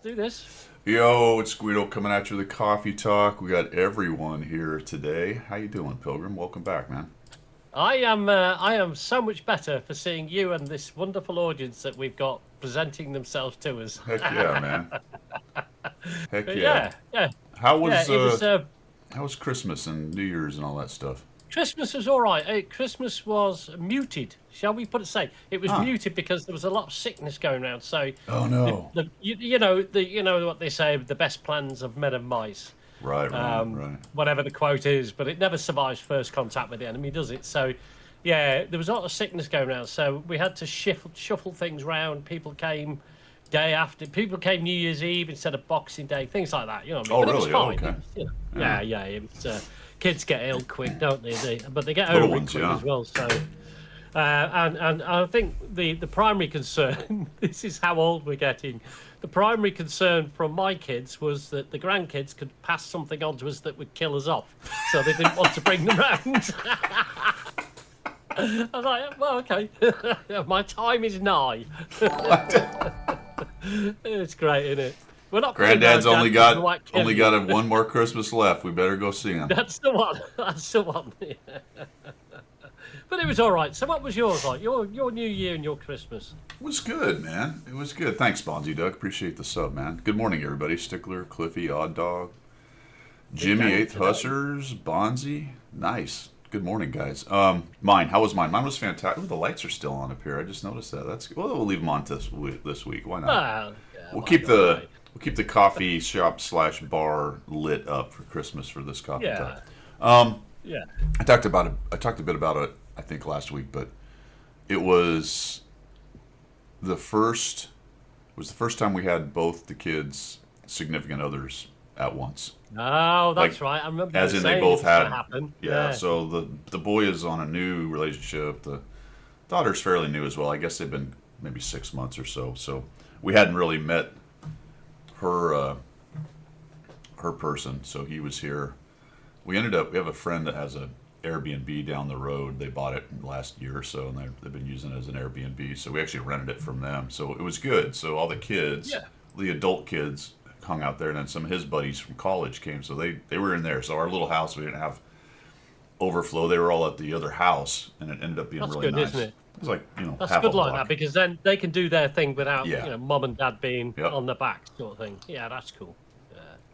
do this. Yo, it's Guido coming at you with the coffee talk. We got everyone here today. How you doing, Pilgrim? Welcome back, man. I am so much better for seeing you and this wonderful audience that we've got presenting themselves to us. Heck yeah, man. Heck But yeah. yeah. How Yeah, was it was. how was Christmas and New Year's and all that stuff? Christmas was all right. Christmas was muted, shall we put it? Say it was Huh. muted because there was a lot of sickness going around. So Oh no. you know what they say: the best plans of men and mice. Right. Whatever the quote is, but it never survives first contact with the enemy, does it? So, yeah, there was a lot of sickness going around. So we had to shuffle things round. People came day after. People came New Year's Eve instead of Boxing Day. Things like that. You know what I mean? Oh, But really? it was Oh, fine. okay. It was, yeah. It was, kids get ill quick, don't they? But they get Little over it ones, quick yeah. as well. So. And I think the primary concern, this is how old we're getting, the primary concern from my kids was that the grandkids could pass something on to us that would kill us off. So they didn't want to bring them round. I was like, well, okay. My time is nigh. It's great, isn't it? We're not playing Granddad's now, only Dad, got we might kill only you. got one more Christmas left. We better go see him. That's the one. That's the one. But it was all right. So what was yours like? Your New Year and your Christmas? It was good, man. It was good. Thanks, Bonzi Doug. Appreciate the sub, man. Good morning, everybody. Stickler, Cliffy, Odd Dog, Jimmy, day Eighth today. Hussers, Bonzi. Nice. Good morning, guys. Mine. How was mine? Mine was fantastic. Ooh, the lights are still on up here. I just noticed that. That's well. We'll leave them on this week. Why not? Well, yeah, We'll why keep not, the right? we'll keep the coffee shop / bar lit up for Christmas for this coffee Yeah. talk. Yeah. I talked a bit about it. I think last week, but it was the first time we had both the kids' significant others at once. Oh, that's Like, right. I remember as you in they saying both it was gonna had. happen. Yeah. So the boy is on a new relationship. The daughter's fairly new as well. I guess they've been maybe 6 months or so. So we hadn't really met her person. So he was here. We have a friend that has a Airbnb down the road. They bought it last year or so, and they've been using it as an Airbnb. So we actually rented it from them. So it was good. So all the kids, Yeah. the adult kids, hung out there, and then some of his buddies from college came. So they were in there. So our little house, we didn't have overflow. They were all at the other house, and it ended up being That's really good, nice. isn't it? It was like That's half good a like block. that because then they can do their thing without Yeah. mom and dad being Yep. on the back sort of thing. Yeah, that's cool.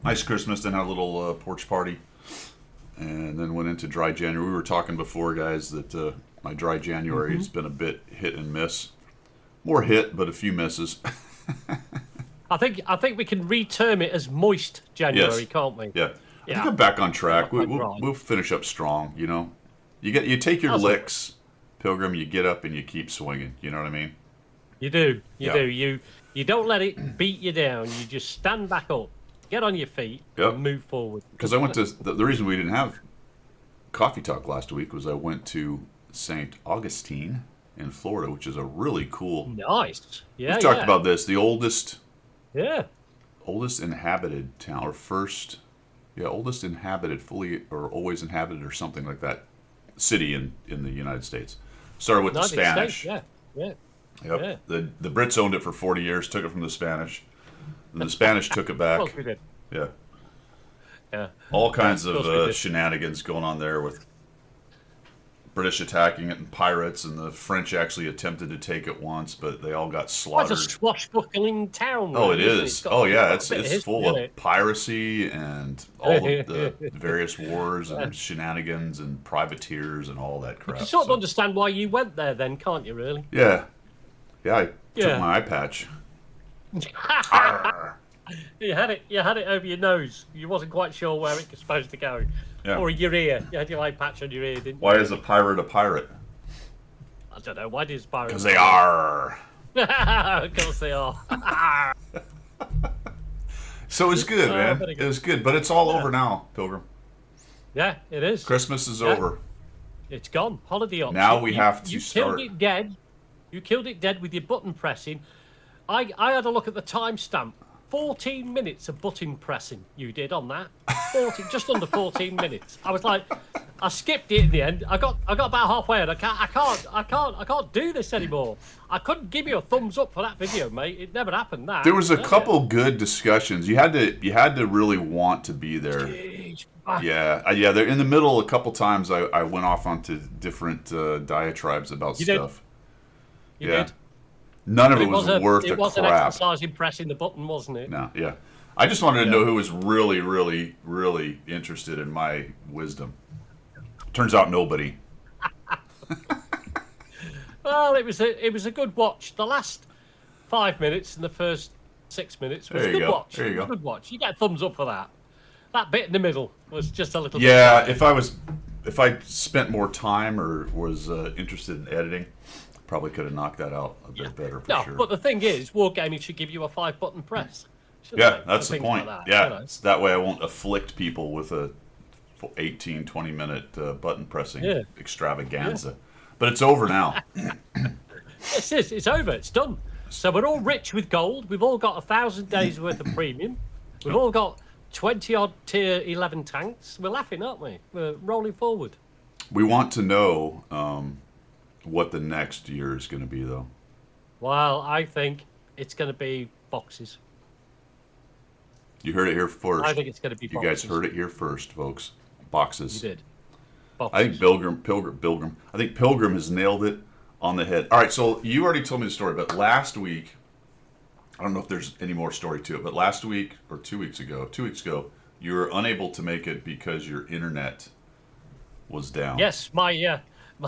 Nice Christmas, then had a little porch party, and then went into dry January. We were talking before, guys, that my dry January has been a bit hit and miss. More hit, but a few misses. I think we can reterm it as moist January, Yes. can't we? Yeah, I Yeah. think I'm back on track. Not quite We'll dry. we'll finish up strong. You take your That's licks, Pilgrim. You get up and you keep swinging. You know what I mean? You do. You Yeah. do. You don't let it beat you down. You just stand back up, get on your feet, Yep. and move forward. Because I went to the reason we didn't have coffee talk last week was I went to St. Augustine in Florida, which is a really cool. Nice. Yeah. We've talked yeah. about this. The oldest Yeah. inhabited town, or oldest inhabited, fully or always inhabited, or something like that, city in the United States. Started with the United Spanish. States, yeah. Yep. Yeah. The Brits owned it for 40 years, took it from the Spanish. And the Spanish took it Of back. course we did. Yeah. Yeah. All kinds Of of course we did. shenanigans going on there with British attacking it and pirates, and the French actually attempted to take it once, but they all got That's slaughtered. a swashbuckling town. Oh, it really, isn't is. It's got- Oh, yeah. got a bit of It's history full in of it. piracy and all the various wars and shenanigans and privateers and all that crap. You sort of So, understand why you went there, then, can't you? Really? yeah. Yeah, I Yeah. took my eye patch. Arr. You had it over your nose. You wasn't quite sure where it was supposed to go, Yeah. or your ear. You had your eye patch on your ear, didn't you? Why is a pirate a pirate? I don't know. Why did Spyro? Because they are. Of course they are. So it's good, man. very It good. was good, but it's all over now, Pilgrim. Yeah, it is. Christmas is Yeah. over. It's gone. Holiday option. Now we have to you start. killed it dead. You killed it dead with your button pressing. I had a look at the timestamp 14 minutes of button pressing you did on that. 14, just under 14 minutes. I was like, I skipped it in the end. I got about halfway, and I can't do this anymore. I couldn't give you a thumbs up for that video, mate. It never happened. That There was a couple good discussions. You had to really want to be there. Jeez. Yeah. They're in the middle. A couple times I went off onto different diatribes about You did. stuff. You Yeah. did. None of it was worth It the was an crap. exercise in pressing the button, wasn't it? No, yeah. I just wanted to know who was really, really, really interested in my wisdom. Turns out nobody. Well, it was a good watch. The last 5 minutes and the first 6 minutes was There a you good go. watch. There you It was go. a good watch. You get a thumbs up for that. That bit in the middle was just a little. Yeah, bit if I spent more time or was interested in editing, probably could have knocked that out a bit better for No, sure. but the thing is, wargaming should give you a 5-button press. shouldn't Yeah, they? that's For the things point. like that, Yeah, you know. so that way I won't afflict people with a 18, 20-minute button pressing Yeah. extravaganza. But it's over now. It's over. It's done. So we're all rich with gold. We've all got 1,000 days worth of premium. We've all got 20 odd tier 11 tanks. We're laughing, aren't we? We're rolling forward. We want to know what the next year is going to be, though. Well, I think it's going to be boxes. You heard it here first. I think it's going to be You boxes. guys heard it here first, folks. Boxes. You did. I think Pilgrim. I think Pilgrim has nailed it on the head. All right, so you already told me the story, but last week, I don't know if there's any more story to it, but last week or 2 weeks ago, you were unable to make it because your internet was down. Yes, my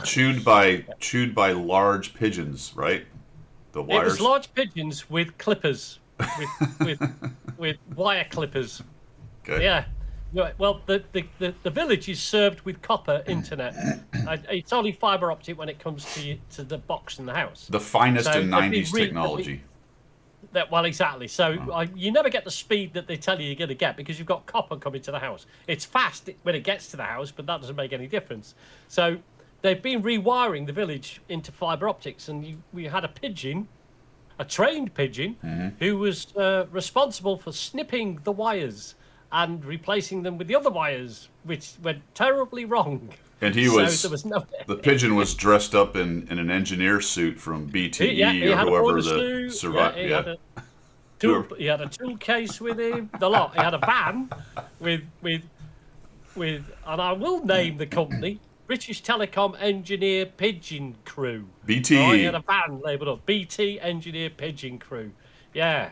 Chewed by large pigeons, right? The it wires. was large pigeons with clippers, with wire clippers. Okay. Yeah. Right, well, the village is served with copper internet. It's only fibre optic when it comes to the box in the house. The finest So in they've been 90s re- technology. Well, exactly. So you never get the speed that they tell you you're going to get because you've got copper coming to the house. It's fast when it gets to the house, but that doesn't make any difference. So they've been rewiring the village into fibre optics, and we had a pigeon, a trained pigeon, who was responsible for snipping the wires and replacing them with the other wires, which went terribly wrong. And he So was, there was no. the pigeon was dressed up in an engineer suit from BTE Yeah, he or had a whoever boiler the suit. survived. He Yeah. had a he had a tool case with him. The lot. He had a van with, and I will name the company, British Telecom Engineer Pigeon Crew. BTE. Oh, he had a van labelled up, BT Engineer Pigeon Crew. Yeah.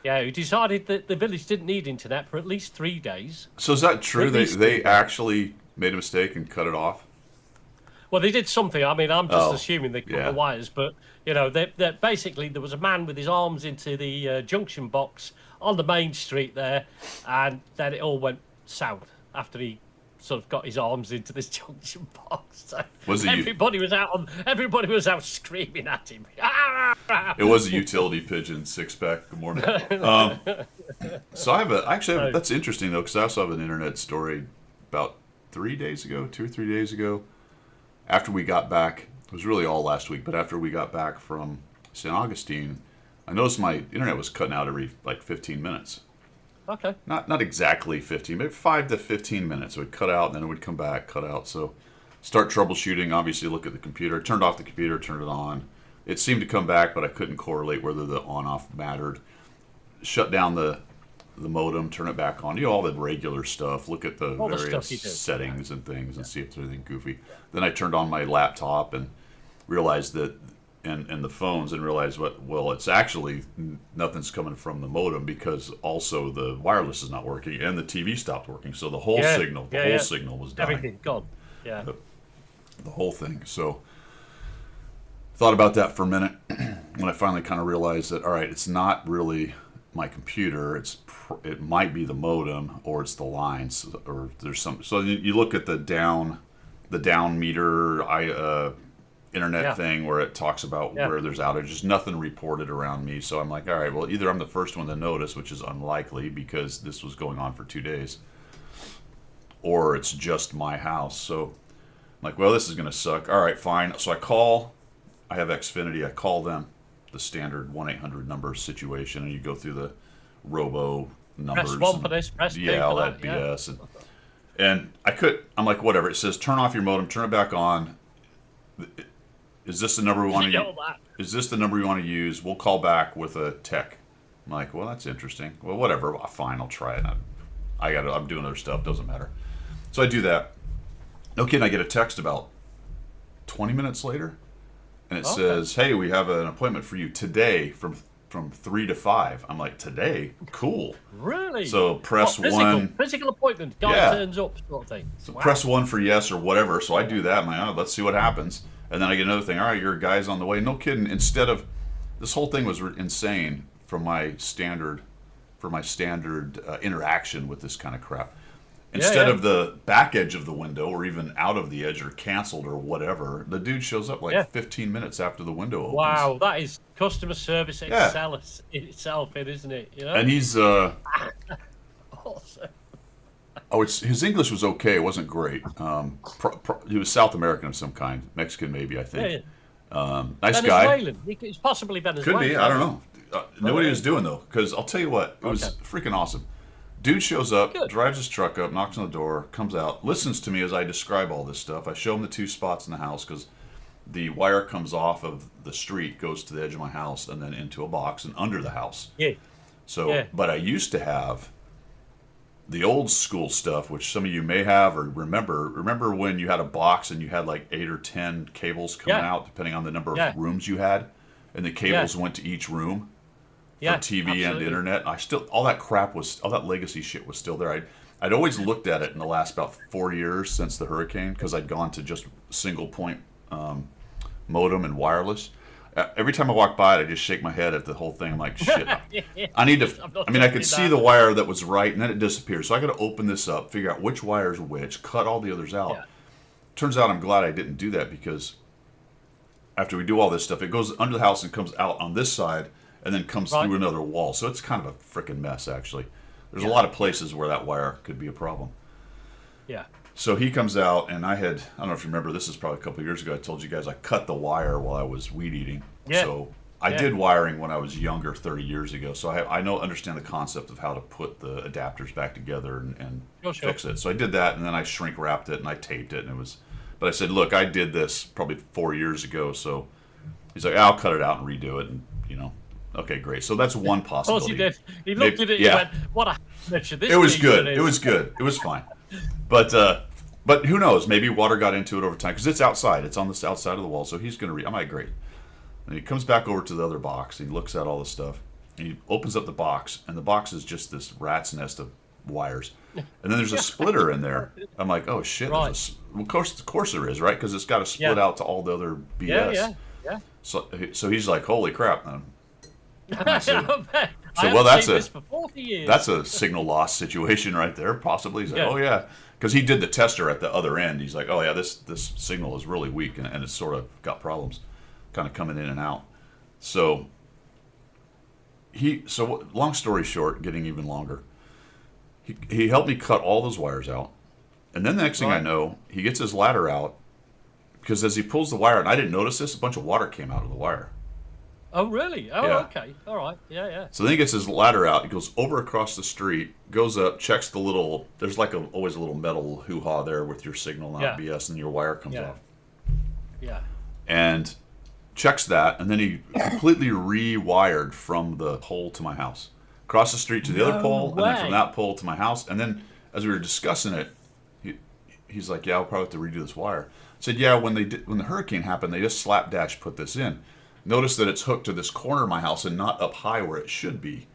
Yeah, who decided that the village didn't need internet for at least 3 days. So is that true? At They least- they actually made a mistake and cut it off? Well, they did something. I mean, I'm just Oh, assuming they cut yeah. the wires, but you know, they basically there was a man with his arms into the junction box on the main street there, and then it all went south after he sort of got his arms into this junction box. So Was it you- everybody was out screaming at him. It was a utility pigeon six pack. Good morning. So that's interesting though, because I also have an internet story about 3 days ago, 2 or 3 days ago. After we got back, it was really all last week, but after we got back from St. Augustine, I noticed my internet was cutting out every like 15 minutes. Okay. Not exactly 15, maybe 5 to 15 minutes. It would cut out, and then it would come back, cut out. So start troubleshooting, obviously look at the computer. Turned off the computer, turned it on. It seemed to come back, but I couldn't correlate whether the on-off mattered. Shut down the modem, turn it back on. You know, all the regular stuff. Look at the All the various stuff you do. settings and things and see if there's anything goofy. Then I turned on my laptop and realized that, and the phones, and realized it's actually nothing's coming from the modem, because also the wireless is not working and the TV stopped working. So the whole signal was dying. Everything gone. Yeah. The whole thing. So thought about that for a minute when I finally kind of realized that, all right, it's not really my computer. It might be the modem, or it's the lines, or there's some. So you look at the down meter internet thing where it talks about where there's outages. Nothing reported around me. So I'm like, all right, well, either I'm the first one to notice, which is unlikely because this was going on for 2 days, or it's just my house. So I'm like, well, this is going to suck. All right, fine. So I have Xfinity. I call them, the standard 1-800 number situation, and you go through the robo numbers. Press 1 for this, press 2 yeah, all for that that. Yeah. BS. And I'm like, whatever. It says turn off your modem, turn it back on. Is this the number we want to use? Is this the number you want to use? We'll call back with a tech. I'm like, well, that's interesting. Well, whatever. Well, fine, I'll try it. I'm doing other stuff. Doesn't matter. So I do that. No kidding. I get a text about 20 minutes later, and it says, "Hey, we have an appointment for you today from 3 to 5." I'm like, "Today? Cool." Really? So press one. Physical appointment. Guy turns up, sort of thing. So press 1 for yes or whatever. So I do that. I'm like, let's see what happens. And then I get another thing. All right, your guy's on the way. No kidding. Instead of this whole thing was insane from my standard interaction with this kind of crap. Instead of the back edge of the window or even out of the edge or canceled or whatever, the dude shows up like 15 minutes after the window opens. Wow, that is customer service itself, isn't it? You know? And he's awesome. His English was okay. It wasn't great. He was South American of some kind, Mexican maybe, I think. Nice Venezuelan. guy. He's possibly Venezuelan. Could be. I don't know. Know what he was doing though, because I'll tell you what, it was freaking awesome. Dude shows up, drives his truck up, knocks on the door, comes out, listens to me as I describe all this stuff. I show him the 2 spots in the house because the wire comes off of the street, goes to the edge of my house, and then into a box and under the house. Yeah. So, but I used to have the old school stuff, which some of you may have or remember. Remember when you had a box and you had like 8 or 10 cables coming out, depending on the number of rooms you had, and the cables went to each room for TV and internet. All that legacy shit was still there. I'd always looked at it in the last about 4 years since the hurricane because I'd gone to just single point modem and wireless. Every time I walk by it, I just shake my head at the whole thing. I'm like, shit. I need to. I mean, I could see the wire that was right, and then it disappeared. So I got to open this up, figure out which wire is which, cut all the others out. Turns out I'm glad I didn't do that because after we do all this stuff, it goes under the house and comes out on this side, and then comes through another wall. So it's kind of a freaking mess, actually. There's a lot of places where that wire could be a problem. Yeah. So he comes out, and I don't know if you remember, this is probably a couple of years ago, I told you guys I cut the wire while I was weed eating. Yeah. So I did wiring when I was younger, 30 years ago. So I understand the concept of how to put the adapters back together and fix it. So I did that, and then I shrink wrapped it, and I taped it, and it was... But I said, look, I did this probably 4 years ago, so he's like, I'll cut it out and redo it, and, okay, great. So that's one possibility. Of course he did. He looked at it and went, what a this It was good. It was good. It was fine. But who knows? Maybe water got into it over time because it's outside. It's on the outside of the wall, so he's going to I'm like, great. And he comes back over to the other box. And he looks at all the stuff. And he opens up the box, and the box is just this rat's nest of wires. And then there's a splitter in there. I'm like, oh shit! Well, of course there is, right? Because it's got to split out to all the other BS. Yeah. So he's like, holy crap! That's for 40 years. That's a signal loss situation right there. Possibly. He's like, oh yeah, because he did the tester at the other end. He's like, oh yeah, this signal is really weak and it's sort of got problems, kind of coming in and out. So long story short, getting even longer. He helped me cut all those wires out, and then the next thing I know, he gets his ladder out because as he pulls the wire, and I didn't notice this, a bunch of water came out of the wire. Oh, really? Oh, okay. All right. Yeah. So then he gets his ladder out. He goes over across the street, goes up, checks the little... There's like always a little metal hoo-ha there with your signal and BS, and your wire comes off. Yeah. And checks that, and then he completely rewired from the pole to my house. Across the street to the other pole, and then from that pole to my house. And then, as we were discussing it, he's like, yeah, I'll probably have to redo this wire. I said, yeah, when the hurricane happened, they just slapdash put this in. Notice that it's hooked to this corner of my house and not up high where it should be.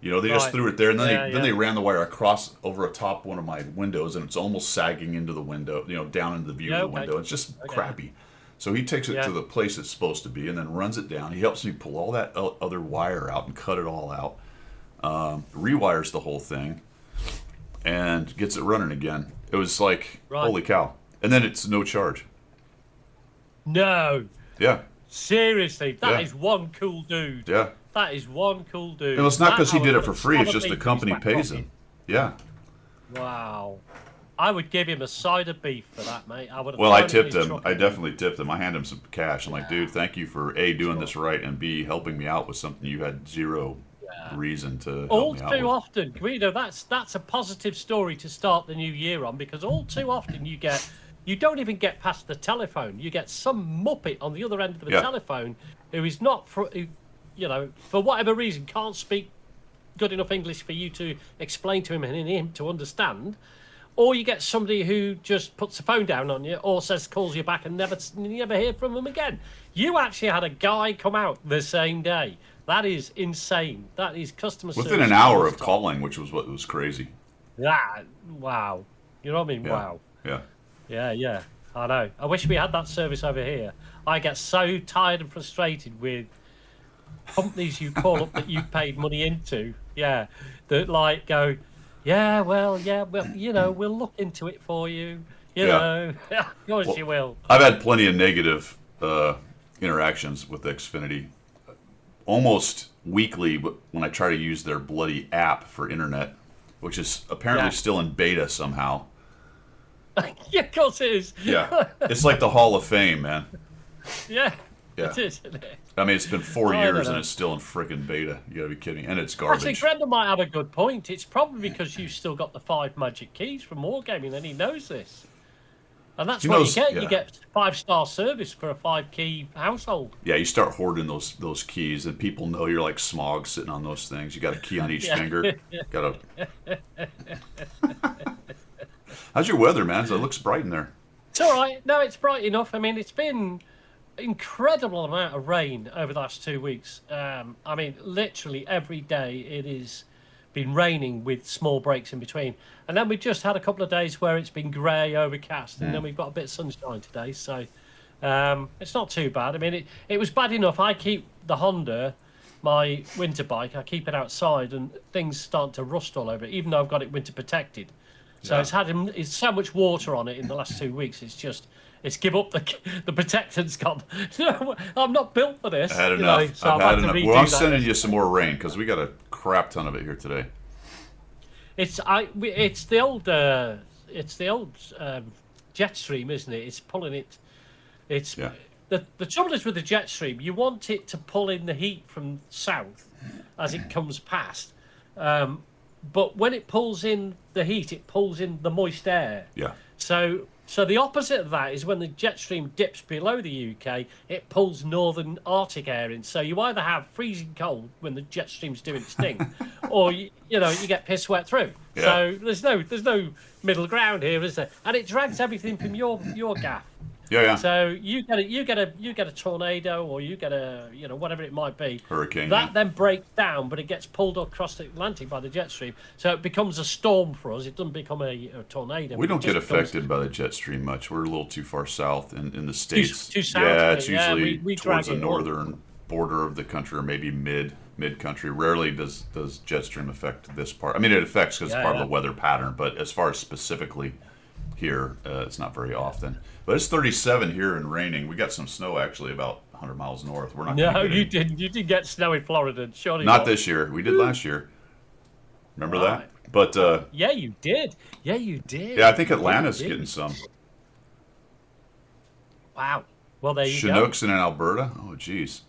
They just threw it there, and then they ran the wire across over atop one of my windows, and it's almost sagging into the window, down into the view of the window. It's just crappy. So he takes it to the place it's supposed to be, and then runs it down. He helps me pull all that other wire out and cut it all out, rewires the whole thing, and gets it running again. It was like, holy cow. And then it's no charge. No. Yeah. Seriously, that is one cool dude. Yeah. That is one cool dude. And it's not because he did it for free. It's just the company pays him. Yeah. Wow. I would give him a side of beef for that, mate. I tipped him. I definitely tipped him. I handed him some cash. I'm like, dude, thank you for A, doing this right, and B, helping me out with something you had zero reason to help All me out too with. often, Guido, that's a positive story to start the new year on, because all too often you don't even get past the telephone. You get some muppet on the other end of the Yeah. telephone who is not, who, for whatever reason, can't speak good enough English for you to explain to him and him to understand. Or you get somebody who just puts the phone down on you, or calls you back and you never hear from them again. You actually had a guy come out the same day. That is insane. That is customer service. Within an hour of calling, which was what was crazy. Yeah, wow. You know what I mean? Yeah. Wow. Yeah. Yeah. I know. I wish we had that service over here. I get so tired and frustrated with companies you call up that you've paid money into. Yeah. That like go, well, we'll look into it for you. You know. Of course you will. I've had plenty of negative interactions with Xfinity. Almost weekly when I try to use their bloody app for internet, which is apparently still in beta somehow. Yeah, of course it is. Yeah. It's like the Hall of Fame, man. Yeah. Yeah. It is, isn't it? I mean, it's been 4 I don't years know. and it's still in freaking beta. You gotta be kidding me. And it's Actually, garbage. Brendan might have a good point. It's probably because you've still got the 5 magic keys from Wargaming, and he knows this. And that's He what knows- you get. yeah. You get 5-star service for a 5-key household. Yeah, you start hoarding those keys, and people know you're like Smog sitting on those things. You got a key on each Yeah. finger. Got a. How's your weather, man? It looks bright in there. It's all right. No, it's bright enough. I mean, it's been incredible amount of rain over the last 2 weeks. I mean, literally every day it is been raining with small breaks in between. And then we've just had a couple of days where it's been grey, overcast, and then we've got a bit of sunshine today. So it's not too bad. I mean, it was bad enough. I keep the Honda, my winter bike, I keep it outside, and things start to rust all over it, even though I've got it winter protected. So Yeah. it's so much water on it in the last 2 weeks. It's give up the protectant's gone. No, I'm not built for this. I had you enough. know, so I've I've had to enough. redo Well, I'm that. sending you some more rain because we got a crap ton of it here today. It's the old Jetstream, isn't it? It's pulling it. It's Yeah. the trouble is with the Jetstream. You want it to pull in the heat from south as it comes past, but when it pulls in the heat, it pulls in the moist air. Yeah. So the opposite of that is when the Jetstream dips below the UK, it pulls northern Arctic air in. So you either have freezing cold when the Jetstream's doing its thing, or you get piss wet through. Yeah. So there's no middle ground here, is there? And it drags everything from your gaff. Yeah. So you get a tornado, or you get a whatever it might be. Hurricane, That yeah. then breaks down, but it gets pulled across the Atlantic by the jet stream. So it becomes a storm for us. It doesn't become a tornado. We It don't get just becomes- affected by the jet stream much. We're a little too far south in the states. too south, yeah, yeah. it's Yeah, usually we towards drag the it all. northern border of the country, or maybe mid country. Rarely does jet stream affect this part. I mean, it affects because it's part of the weather pattern, but as far as specifically here, it's not very often. But it's 37 here and raining. We got some snow actually about 100 miles north. We're not. No, gonna get you any- didn't. You did get snow in Florida, surely Not this year. We did last year. Remember Right. that? But Yeah, you did. Yeah, you did. yeah, I think You Atlanta's did. getting some. Wow. Well, there you go. Chinooks in Alberta? Oh, geez.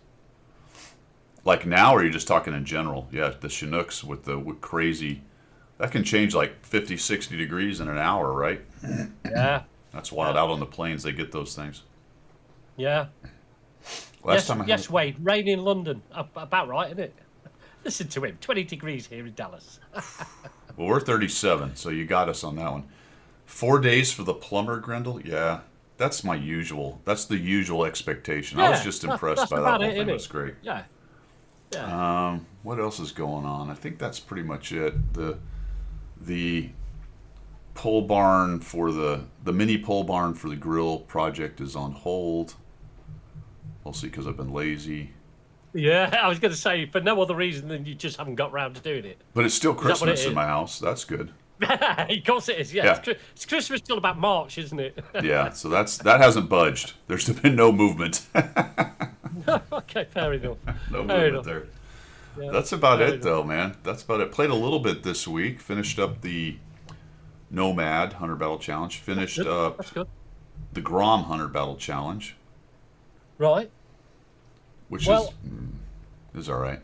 Like now, or are you just talking in general? Yeah, the Chinooks with the crazy... That can change like 50, 60 degrees in an hour, right? Yeah. That's wild. Out on the plains, they get those things. Yeah. Last time I had... Yes, Wade. Rain in London. About right, isn't it? Listen to him. 20 degrees here in Dallas. Well, we're 37, so you got us on that one. 4 days for the plumber, Grendel? Yeah, that's my usual. That's the usual expectation. I was Yeah, just that's impressed by that about whole it, thing. isn't It it? was great. Yeah. Yeah. What else is going on? I think that's pretty much it. The pole barn for the mini pole barn for the grill project is on hold. We'll see, because I've been lazy. Yeah, I was going to say, for no other reason than you just haven't got round to doing it. But it's still that what it Christmas in is? my house. That's good. Of course it is, yeah. Yeah. It's Christmas till about March, isn't it? Yeah, so that hasn't budged. There's been no movement. Okay, fair enough. No Fair movement enough. there. Yeah. That's about Fair it, though, man. That's about it. Played a little bit this week. Finished up the Nomad 100 Battle Challenge. Finished Good. up That's good. the Grom 100 Battle Challenge, Right. which Well- is all right.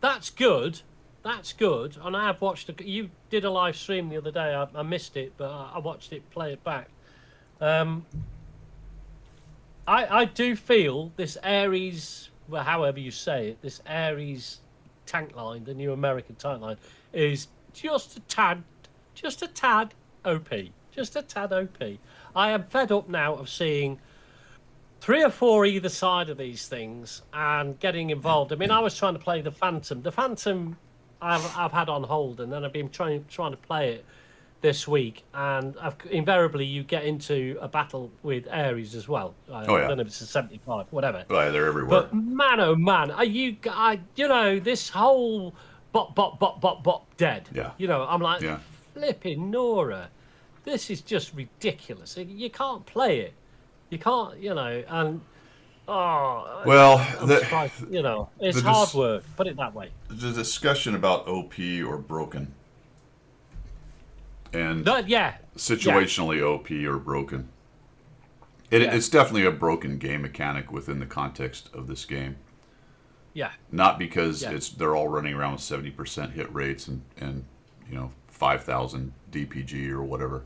that's good. That's good. And I have watched. You did a live stream the other day. I missed it, but I watched it. Play it back. I do feel this Ares, well, however you say it, this Ares tank line, the new American tank line, is just a tad OP. Just a tad OP. I am fed up now of seeing 3 or 4 either side of these things and getting involved. I mean, I was trying to play the Phantom. The Phantom I've had on hold, and then I've been trying to play it this week, and invariably you get into a battle with Ares as well. I don't know if it's a 75, whatever. Oh, yeah, they're everywhere. But man, oh man, this whole bot dead. Yeah. I'm like, flipping Nora. This is just ridiculous. You can't play it. You can't, and it's hard work. Put it that way. The discussion about OP or broken, and situationally OP or broken. It's definitely a broken game mechanic within the context of this game. Yeah. Not because they're all running around with 70% hit rates and 5,000 DPG or whatever.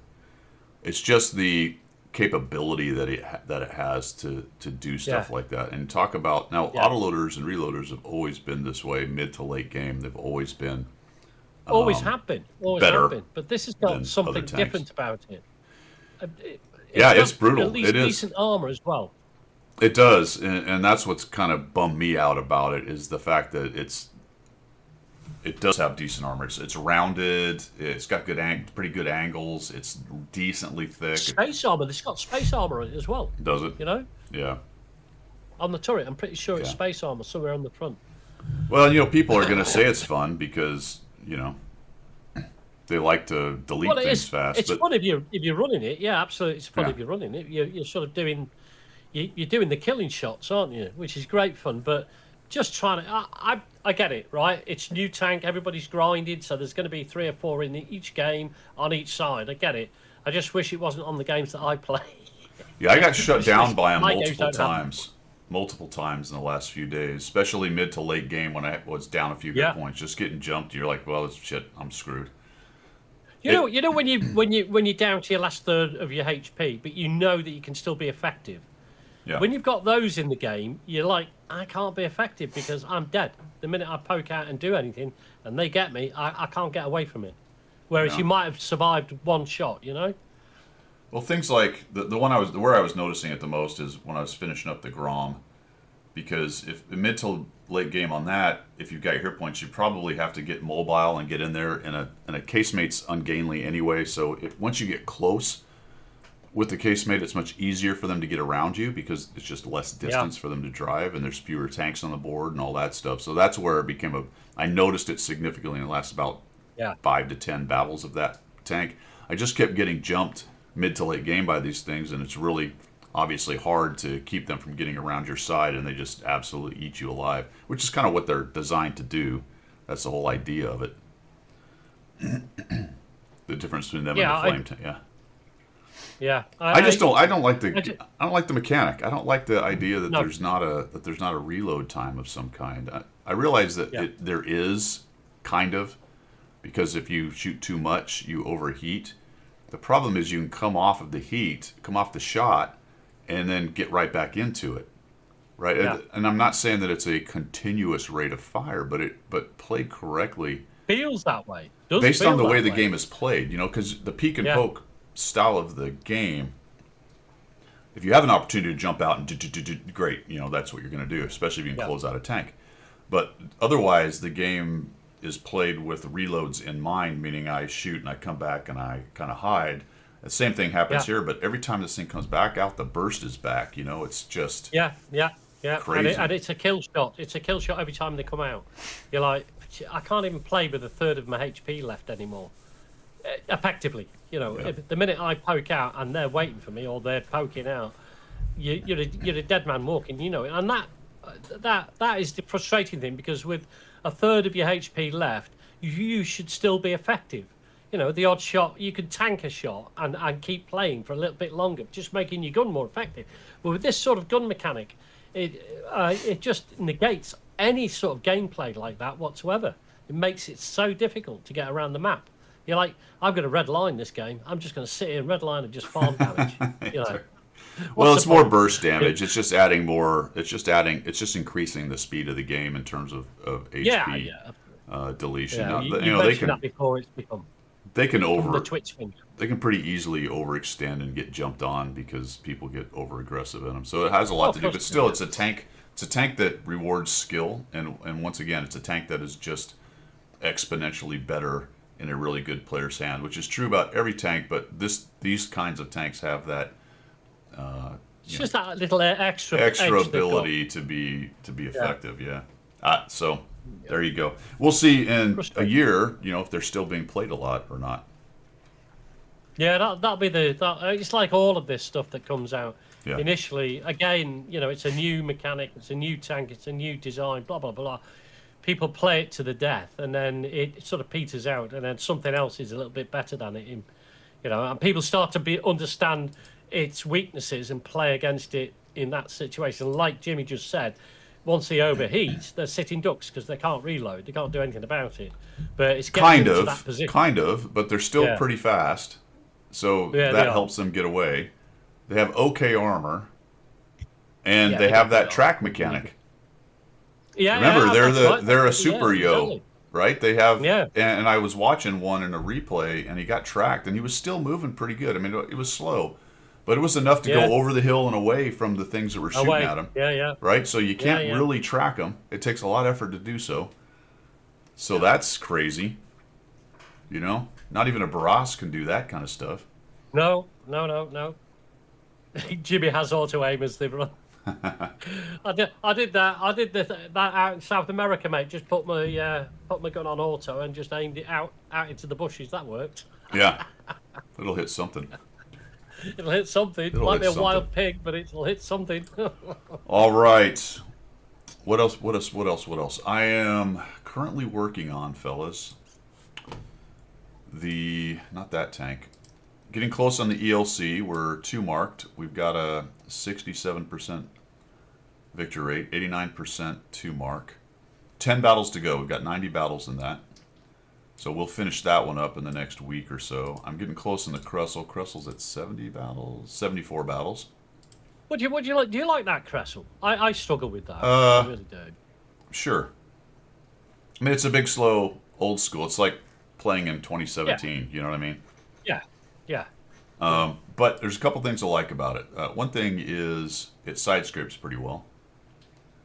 It's just the capability that it has to do stuff like that. And talk about now, autoloaders and reloaders have always been this way. Mid to late game, they've always been have been better. But this has got something different about it. It's brutal. At least decent armor as well. It does, and that's what's kind of bummed me out about it, is the fact that it does have decent armor. It's rounded. It's got pretty good angles. It's decently thick. Space armor. It's got space armor on it as well. Does it? Yeah. On the turret, I'm pretty sure it's space armor somewhere on the front. Well, people are going to say it's fun because they like to delete things fast. It's fun if you're running it. Yeah, absolutely. It's fun if you're running it. You're sort of doing. You're doing the killing shots, aren't you? Which is great fun, but just trying to... I get it, right? It's new tank, everybody's grinded, so there's going to be 3 or 4 in each game on each side. I get it. I just wish it wasn't on the games that I play. Yeah, I got shut down by them multiple times in the last few days, especially mid to late game when I was down a few good points. Just getting jumped, you're like, well, it's shit, I'm screwed. You know when you're down to your last third of your HP, but you know that you can still be effective. Yeah. When you've got those in the game, you're like, I can't be effective because I'm dead. The minute I poke out and do anything and they get me, I can't get away from it. Whereas you might have survived one shot, Well, things like the one where I was noticing it the most is when I was finishing up the Grom, because if mid to late game on that, if you've got your hit points, you probably have to get mobile and get in there, and a casemate's ungainly anyway. So once you get close with the casemate, it's much easier for them to get around you because it's just less distance for them to drive, and there's fewer tanks on the board and all that stuff. So that's where it became I noticed it significantly in the last about 5 to 10 battles of that tank. I just kept getting jumped mid to late game by these things, and it's really obviously hard to keep them from getting around your side, and they just absolutely eat you alive, which is kind of what they're designed to do. That's the whole idea of it. The difference between them and the flame tank. Yeah, I don't like the mechanic. I don't like the idea that there's not a reload time of some kind. I realize that there is kind of, because if you shoot too much, you overheat. The problem is you can come off the shot, and then get right back into it, right? Yeah. And I'm not saying that it's a continuous rate of fire, but played correctly, feels that way. Based on the way the game is played, because the peek and poke style of the game, if you have an opportunity to jump out and do great, that's what you're going to do, especially if you can close out a tank. But otherwise, the game is played with reloads in mind, meaning I shoot and I come back and I kind of hide. The same thing happens here, but every time this thing comes back out, the burst is back. It's just crazy. And it's a kill shot. It's a kill shot every time they come out. You're like, I can't even play with a third of my HP left anymore. Effectively, the minute I poke out and they're waiting for me or they're poking out, you're a dead man walking, and that is the frustrating thing, because with a third of your HP left, you should still be effective. The odd shot, you can tank a shot and keep playing for a little bit longer, just making your gun more effective. But with this sort of gun mechanic, it just negates any sort of gameplay like that whatsoever. It makes it so difficult to get around the map. You're like, I'm going to red line this game. I'm just going to sit here and red line and just farm damage. You know. Well, What's it's the more point? burst damage. It's just adding more. It's just increasing the speed of the game in terms of HP deletion. Yeah. Now, You they mentioned that can before. It's become the over Twitch thing. they can pretty easily overextend and get jumped on because people get over aggressive in them. So it has a lot to do. But still, it's a tank. It's a tank that rewards skill, and once again, it's a tank that is just exponentially better in a really good player's hand, which is true about every tank. But these kinds of tanks have that. It's just that little extra Extra edge they've got. ability to be effective. Yeah. So there you go. We'll see in a year, if they're still being played a lot or not. Yeah, that'll be it's like all of this stuff that comes out. Yeah. Initially, again, it's a new mechanic, it's a new tank, it's a new design, blah, blah, blah. People play it to the death, and then it sort of peters out, and then something else is a little bit better than it. And people start to understand its weaknesses and play against it in that situation. Like Jimmy just said, once they overheat, they're sitting ducks because they can't reload, they can't do anything about it. But it's getting them to that position. But they're still pretty fast, so that helps them get away. They have okay armor, and they have that track mechanic. Yeah, remember they're a super yo, exactly. right? They have, and I was watching one in a replay, and he got tracked, and he was still moving pretty good. I mean, it was slow, but it was enough to go over the hill and away from the things that were shooting at him. Yeah. Right, so you can't really track them. It takes a lot of effort to do so. So that's crazy. Not even a Barras can do that kind of stuff. No. Jimmy has auto aim as they run. I did that. I did that out in South America, mate. Just put my gun on auto and just aimed it out into the bushes. That worked. Yeah, it'll hit something. It'll hit something. It might be a wild pig, but it'll hit something. All right. What else? I am currently working on, fellas. Not that tank. Getting close on the ELC. We're 2 marked. We've got a 67% victory rate, 89% 2 mark. 10 battles to go. We've got 90 battles in that. So we'll finish that one up in the next week or so. I'm getting close in the Kressel. Kressel's at 74 battles. What do you like? Do you like that Kressel? I struggle with that. I really do. Sure. I mean, it's a big, slow, old school. It's like playing in 2017. You know what I mean? Yeah. But there's a couple things I like about it. One thing is it side scrapes pretty well.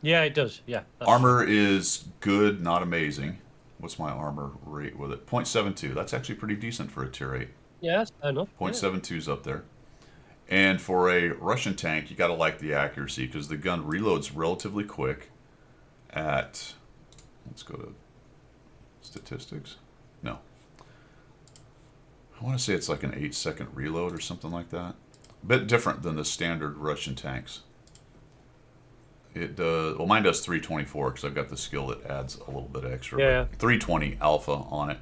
Yeah, it does. Yeah. Armor is good, not amazing. What's my armor rate with it? 0.72. That's actually pretty decent for a tier 8. Yeah, that's fair enough. 0.72 is up there. And for a Russian tank, you got to like the accuracy because the gun reloads relatively quick at... Let's go to statistics. No. I want to say it's like an 8-second reload or something like that. A bit different than the standard Russian tanks. It does, well, mine does 324 because I've got the skill that adds a little bit extra. Yeah. 320 alpha on it.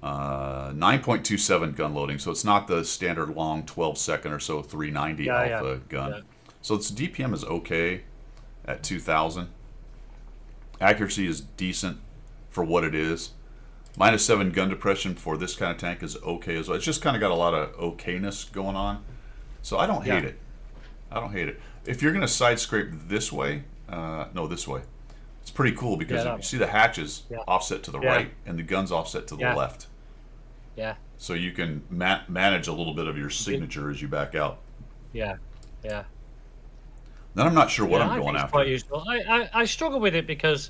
9.27 gun loading, so it's not the standard long 12-second or so 390 alpha gun. Yeah. So its DPM is okay at 2,000. Accuracy is decent for what it is. -7 gun depression for this kind of tank is okay as well. It's just kind of got a lot of okayness going on. So I don't hate it. I don't hate it. If you're going to side scrape this way, this way, it's pretty cool because you see the hatches offset to the right and the guns offset to the left. Yeah. So you can manage a little bit of your signature as you back out. Yeah. Then I'm not sure what I'm going after. Quite useful. I struggle with it because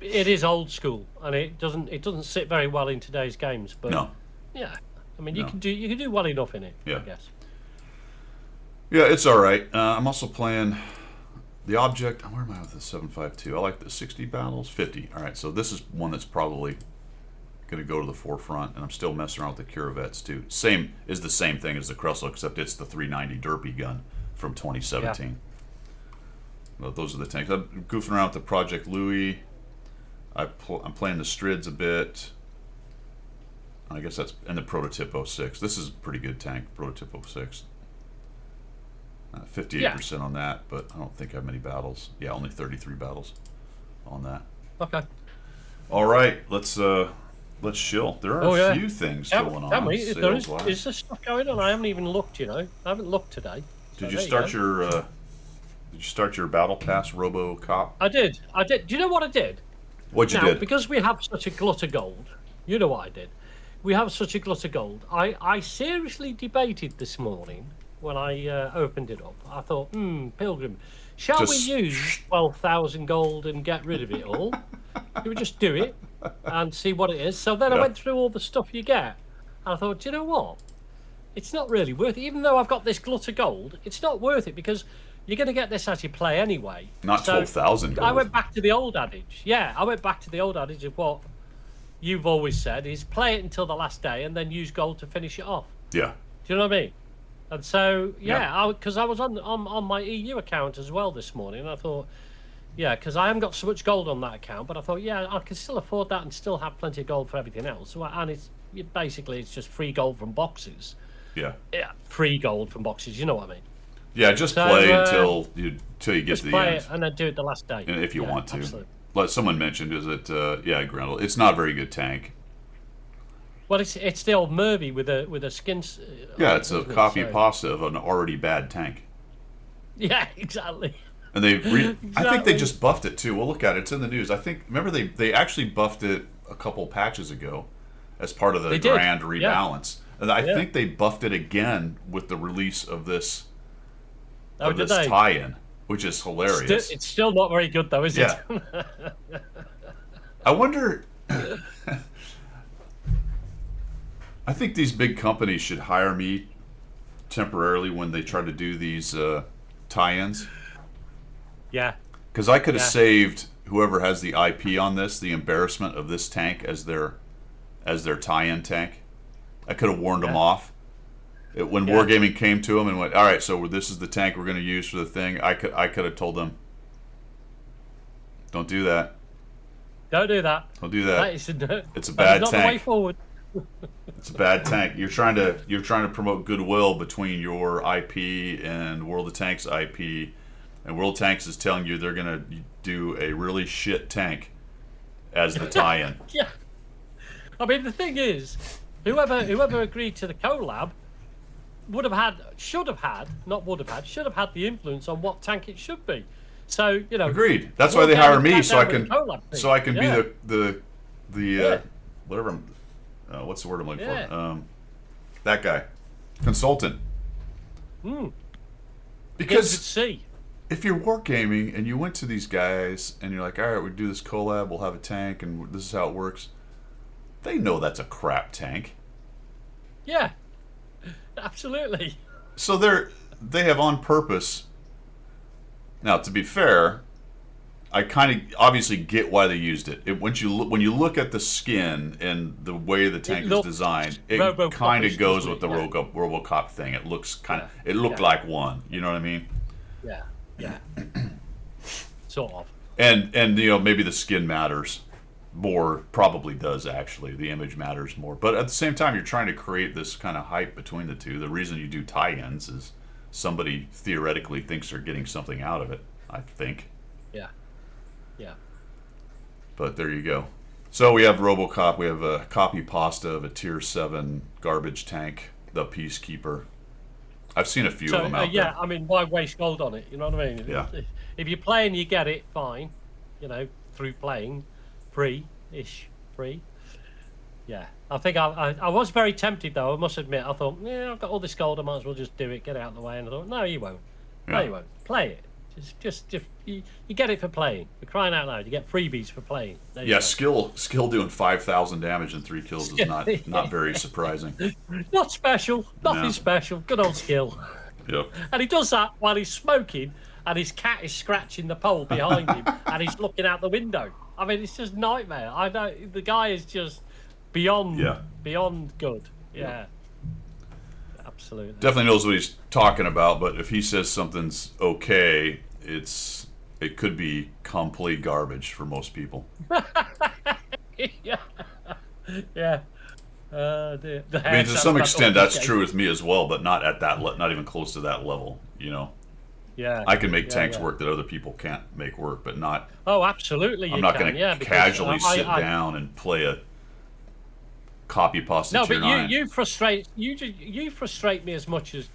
it is old school and it doesn't sit very well in today's games. But yeah, I mean you can do well enough in it. I guess. Yeah, it's all right. I'm also playing the Object. Where am I with the 7.52? I like the 60 battles, 50. All right, so this is one that's probably going to go to the forefront, and I'm still messing around with the Kurovets too. The same thing as the Kressel, except it's the 390 Derpy gun from 2017. Yeah. Well, those are the tanks. I'm goofing around with the Project Louis. I'm playing the Strids a bit. I guess that's and the Prototyp 06. This is a pretty good tank, Prototyp 06. 58% on that, but I don't think I have many battles. Yeah, only 33 battles. on that. Okay. All right, let's chill. There are a few things going on. Tell me, is there stuff going on? I haven't even looked. I haven't looked today. Did you start your battle pass, RoboCop? I did. Do you know what I did? What'd you did? Because we have such a glut of gold. You know what I did? We have such a glut of gold. I seriously debated this morning when I opened it up. I thought, Pilgrim, shall we use 12,000 gold and get rid of it all? You would just do it and see what it is. So then I went through all the stuff you get. And I thought, do you know what? It's not really worth it. Even though I've got this glut of gold, it's not worth it because you're going to get this as you play anyway. Not 12,000 gold. I went back to the old adage. Yeah, I went back to the old adage of what you've always said is play it until the last day and then use gold to finish it off. Yeah. Do you know what I mean? And so, because I was on my EU account as well this morning, and I thought, because I haven't got so much gold on that account, but I thought, I can still afford that and still have plenty of gold for everything else. So, and it's just free gold from boxes. Yeah. Yeah, free gold from boxes. You know what I mean? Yeah, just play until you get to the end. Play it and then do it the last day. And if you want to. Absolutely. Like someone mentioned, is it? Grendel. It's not a very good tank. Well, it's the old Murphy with a skin. It's a copy pasta of an already bad tank. Yeah, exactly. And I think they just buffed it too. We'll look at it. It's in the news. Remember they actually buffed it a couple patches ago as part of the grand rebalance. And I think they buffed it again with the release of this tie-in, which is hilarious. It's still not very good though, is it? I wonder. I think these big companies should hire me temporarily when they try to do these tie-ins. Yeah. Because I could have saved whoever has the IP on this the embarrassment of this tank as their tie-in tank. I could have warned them off. When Wargaming came to them and went, all right, so this is the tank we're going to use for the thing, I could have told them, don't do that. Don't do that. Don't do that. It's a bad tank. Not the way forward. It's a bad tank. You're trying to promote goodwill between your IP and World of Tanks IP, and World of Tanks is telling you they're going to do a really shit tank as the tie-in. Yeah. I mean, the thing is, whoever agreed to the collab should have had the influence on what tank it should be. So agreed. That's why they hire me, so I can be the whatever. What's the word I'm looking for? That guy, consultant. Because if you're wargaming and you went to these guys and you're like, all right, we do this collab, we'll have a tank, and this is how it works. They know that's a crap tank. Yeah, absolutely. So they have on purpose. Now, to be fair, I kind of obviously get why they used it. When you look at the skin and the way the tank is designed, it kind of goes with the RoboCop thing. It looks it looked like one. You know what I mean? Yeah. Sort of. And maybe the skin matters more. Probably does actually. The image matters more. But at the same time, you're trying to create this kind of hype between the two. The reason you do tie-ins is somebody theoretically thinks they're getting something out of it. I think. Yeah. But there you go. So we have RoboCop. We have a copy pasta of a Tier 7 garbage tank, the Peacekeeper. I've seen a few of them out there. I mean, why waste gold on it? You know what I mean? Yeah. If you play and you get it, fine. Through playing, free-ish. Yeah. I think I was very tempted, though, I must admit. I thought, I've got all this gold, I might as well just do it, get it out of the way. And I thought, no, you won't. No, you won't. Play it. Just you get it for playing. For crying out loud, you get freebies for playing. Skill doing 5,000 damage and 3 kills is not very surprising. Not special. Nothing special. Good old skill. Yep. And he does that while he's smoking, and his cat is scratching the pole behind him, and he's looking out the window. I mean, it's just nightmare. I know the guy is just beyond good. Yeah. Absolutely. Definitely knows what he's talking about, but if he says something's okay, it could be complete garbage for most people. Yeah. I mean, to some extent, that's true with me as well, but not at that. Not even close to that level. Yeah. I can make Yeah, tanks yeah. work that other people can't make work, but not. Oh, absolutely. I'm You not can. going to Yeah, because casually I, sit I, down and play a copy pasta no, tier but you 9. you frustrate me as much as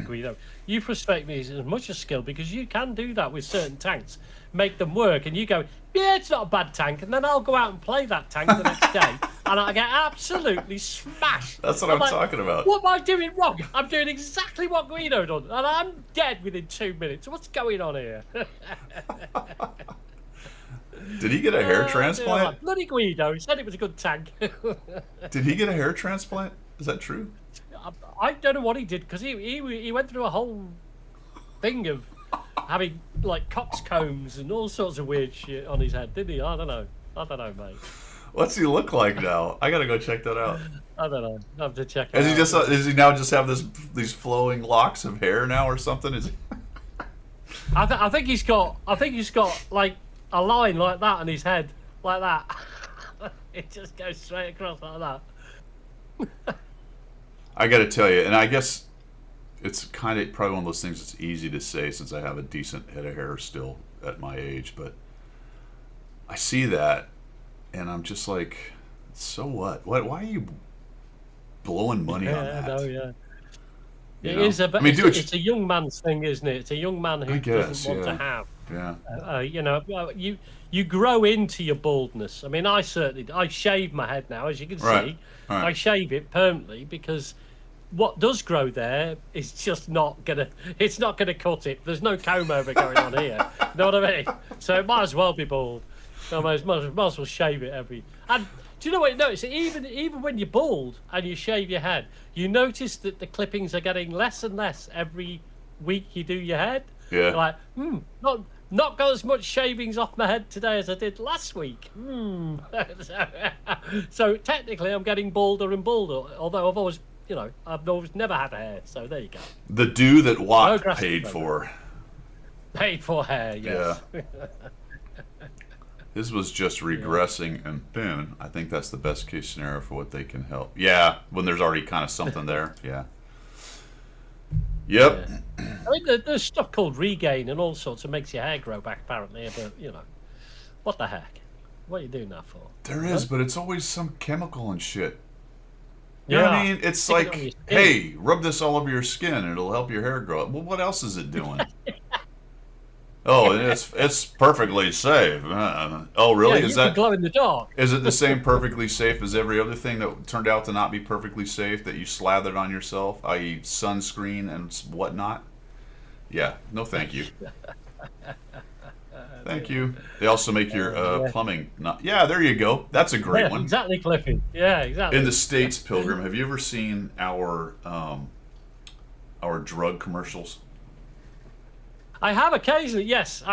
Guido. You frustrate me as much as skill because you can do that with certain tanks, make them work, and you go, yeah, it's not a bad tank, and then I'll go out and play that tank the next day, and I get absolutely smashed. That's what I'm like, talking about. What am I doing wrong? I'm doing exactly what Guido done, and I'm dead within 2 minutes. What's going on here? Did he get a hair transplant? Like, bloody Guido, he said it was a good tank. Did he get a hair transplant? Is that true? I don't know what he did because he went through a whole thing of having like coxcombs and all sorts of weird shit on his head, didn't he? I don't know, mate. What's he look like now? I gotta go check that out. I don't know. I have to check it Is out. he now just have these flowing locks of hair now or something? Is he... I think he's got like a line like that on his head, like that. It just goes straight across like that. I got to tell you, and I guess it's kind of probably one of those things that's easy to say since I have a decent head of hair still at my age, but I see that and I'm just like, so what? Why are you blowing money on that? No, yeah. You It know? is a, I mean, it's a young man's thing, isn't it? It's a young man who doesn't want to have. Yeah. You know, you grow into your baldness. I mean, I shave my head now, as you can see. Right. I shave it permanently because what does grow there is just not gonna. It's not gonna cut it. There's no comb over going on here. You know what I mean? So it might as well be bald. I might as well shave it every. And do you know what you notice? Even when you're bald and you shave your head, you notice that the clippings are getting less and less every week you do your head. Yeah. You're like, not got as much shavings off my head today as I did last week. So technically, I'm getting balder and balder. Although I've always never had hair. So there you go. The due that Watt Progressive paid program. for. Paid for hair, yes. Yeah. His was just regressing and thin. I think that's the best case scenario for what they can help. Yeah, when there's already kind of something there. Yeah. Yep. Yeah. I mean, there's stuff called Regain and all sorts that makes your hair grow back, apparently. But what the heck? What are you doing that for? There is, but it's always some chemical and shit. You know what I mean? It's Stick it on like, your skin. hey, rub this all over your skin and it'll help your hair grow. Well, what else is it doing? Oh, it's perfectly safe. Oh, really? Yeah, Is you can that glow in the dark. is it the same perfectly safe as every other thing that turned out to not be perfectly safe that you slathered on yourself, i.e., sunscreen and whatnot? Yeah, no, thank you. Thank you. They also make your plumbing not. Yeah, there you go. That's a great one. Exactly, Cliffy. Yeah, exactly. In the States, Pilgrim, have you ever seen our drug commercials? I have occasionally, yes,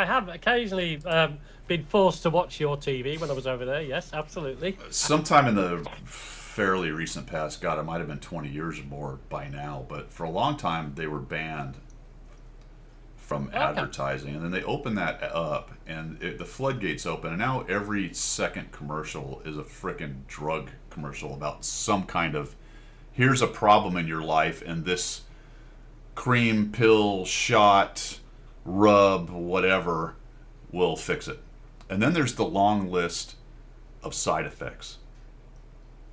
been forced to watch your TV when I was over there. Yes, absolutely. Sometime in the fairly recent past, God, it might have been 20 years or more by now, but for a long time they were banned from advertising, and then they opened that up, and the floodgates open, and now every second commercial is a frickin' drug commercial about some kind of, here's a problem in your life, and this cream, pill, shot, rub, whatever will fix it. And then there's the long list of side effects,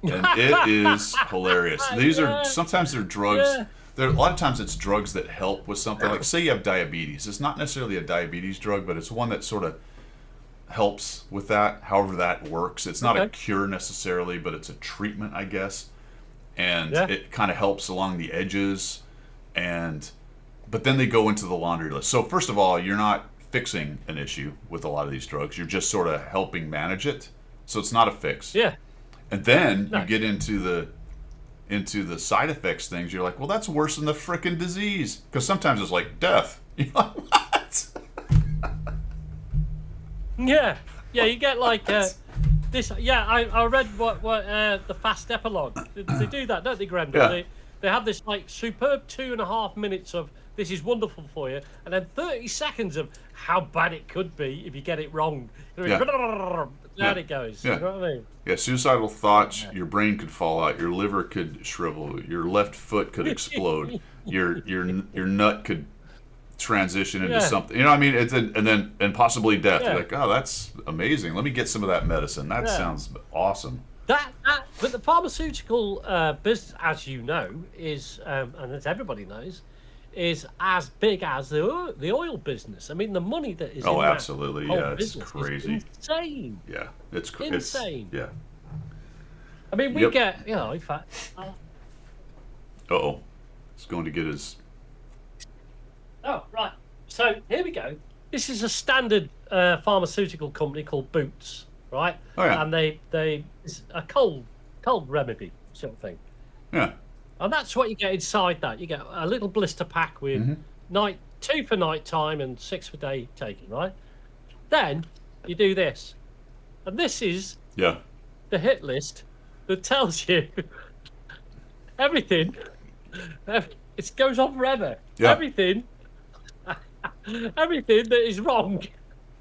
and it is hilarious. These are sometimes they're drugs. A lot of times it's drugs that help with something. Like, say you have diabetes. It's not necessarily a diabetes drug, but it's one that sort of helps with that, however that works. It's not a cure necessarily, but it's a treatment, I guess. And it kind of helps along the edges. But then they go into the laundry list. So first of all, you're not fixing an issue with a lot of these drugs. You're just sort of helping manage it. So it's not a fix. Yeah. And then you get into the side effects things. You're like, well, that's worse than the frickin' disease. Because sometimes it's like death. You're like, what? Yeah. You get like this. Yeah, I read what the fast epilogue. They do that, don't they, Grendel? Yeah. They have this like superb 2.5 minutes of this is wonderful for you, and then 30 seconds of how bad it could be if you get it wrong. Down it goes. Yeah. You know what I mean? Yeah, suicidal thoughts, your brain could fall out, your liver could shrivel, your left foot could explode, your nut could transition into Yeah. something. You know what I mean? And possibly death. Yeah. You're like, oh, that's amazing. Let me get some of that medicine. That Yeah. sounds awesome. But the pharmaceutical business, as you know, is and as everybody knows, is as big as the oil business. I mean, the money that is Oh, in absolutely. that whole Yeah, it's business crazy. is insane. Yeah, it's Insane. Yeah. I mean, we Yep. get, in fact, Uh-oh. It's going to get his... oh, right. So here we go. This is a standard pharmaceutical company called Boots, right? Oh, yeah. And it's a cold remedy sort of thing. Yeah. And that's what you get inside that. You get a little blister pack with Mm-hmm. 2 for night time and 6 for day taking, right? Then you do this. And this is Yeah. the hit list that tells you everything. It goes on forever. Yeah. Everything that is wrong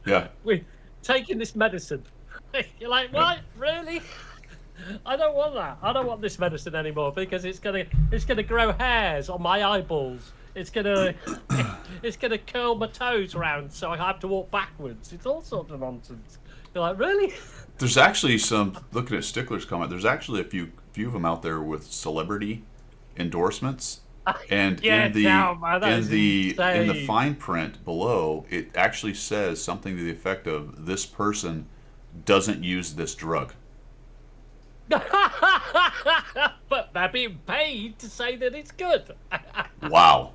Yeah. with taking this medicine. You're like, what? Really? I don't want that. I don't want this medicine anymore because it's gonna grow hairs on my eyeballs. It's gonna curl my toes around so I have to walk backwards. It's all sorts of nonsense. You're like, really? There's actually some, looking at Stickler's comment, there's actually a few of them out there with celebrity endorsements. And Yeah, in the damn, man, that is in the insane. fine print below, it actually says something to the effect of this person doesn't use this drug. But they're being paid to say that it's good. Wow.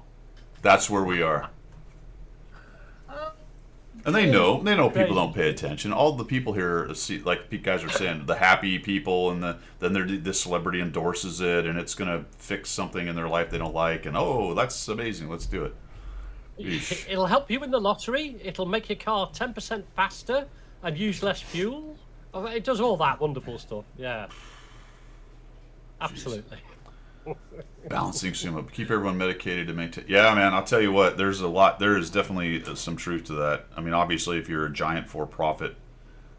That's where we are. And they know people don't pay attention. All the people here see, like you guys are saying, the happy people, and then the celebrity endorses it, and it's gonna fix something in their life they don't like, and oh, that's amazing, let's do it. Yeesh. It'll help you in the lottery. It'll make your car 10% faster and use less fuel. It does all that wonderful stuff. Yeah. Absolutely. Balancing some, keep everyone medicated to maintain. Yeah, man, I'll tell you what. There is definitely some truth to that. I mean, obviously, if you're a giant for-profit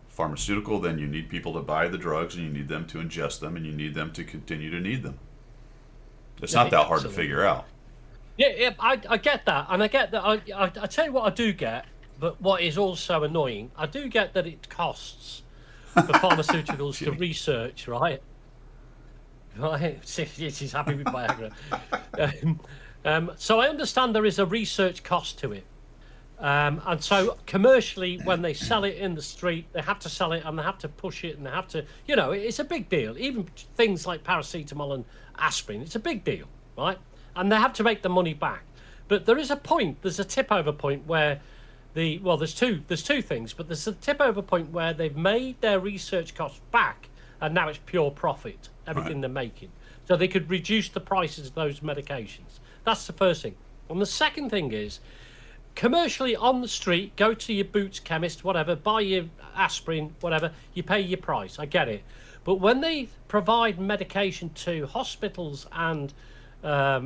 pharmaceutical, then you need people to buy the drugs, and you need them to ingest them, and you need them to continue to need them. It's not that hard to absolutely. figure out. Yeah, I get that, and I get that. I tell you what I do get, but what is also annoying, I do get that it costs for pharmaceuticals to research, right? Right, she's happy with Viagra. So I understand there is a research cost to it, and so commercially, when they sell it in the street, they have to sell it and they have to push it and they have to, it's a big deal. Even things like paracetamol and aspirin, it's a big deal, right? And they have to make the money back. But there is a point. There's a tip over point where there's two things, but there's a tip over point where they've made their research costs back, and now it's pure profit, everything they're making. So they could reduce the prices of those medications. That's the first thing. And the second thing is, commercially on the street, go to your Boots chemist, whatever, buy your aspirin, whatever, you pay your price. I get it. But when they provide medication to hospitals and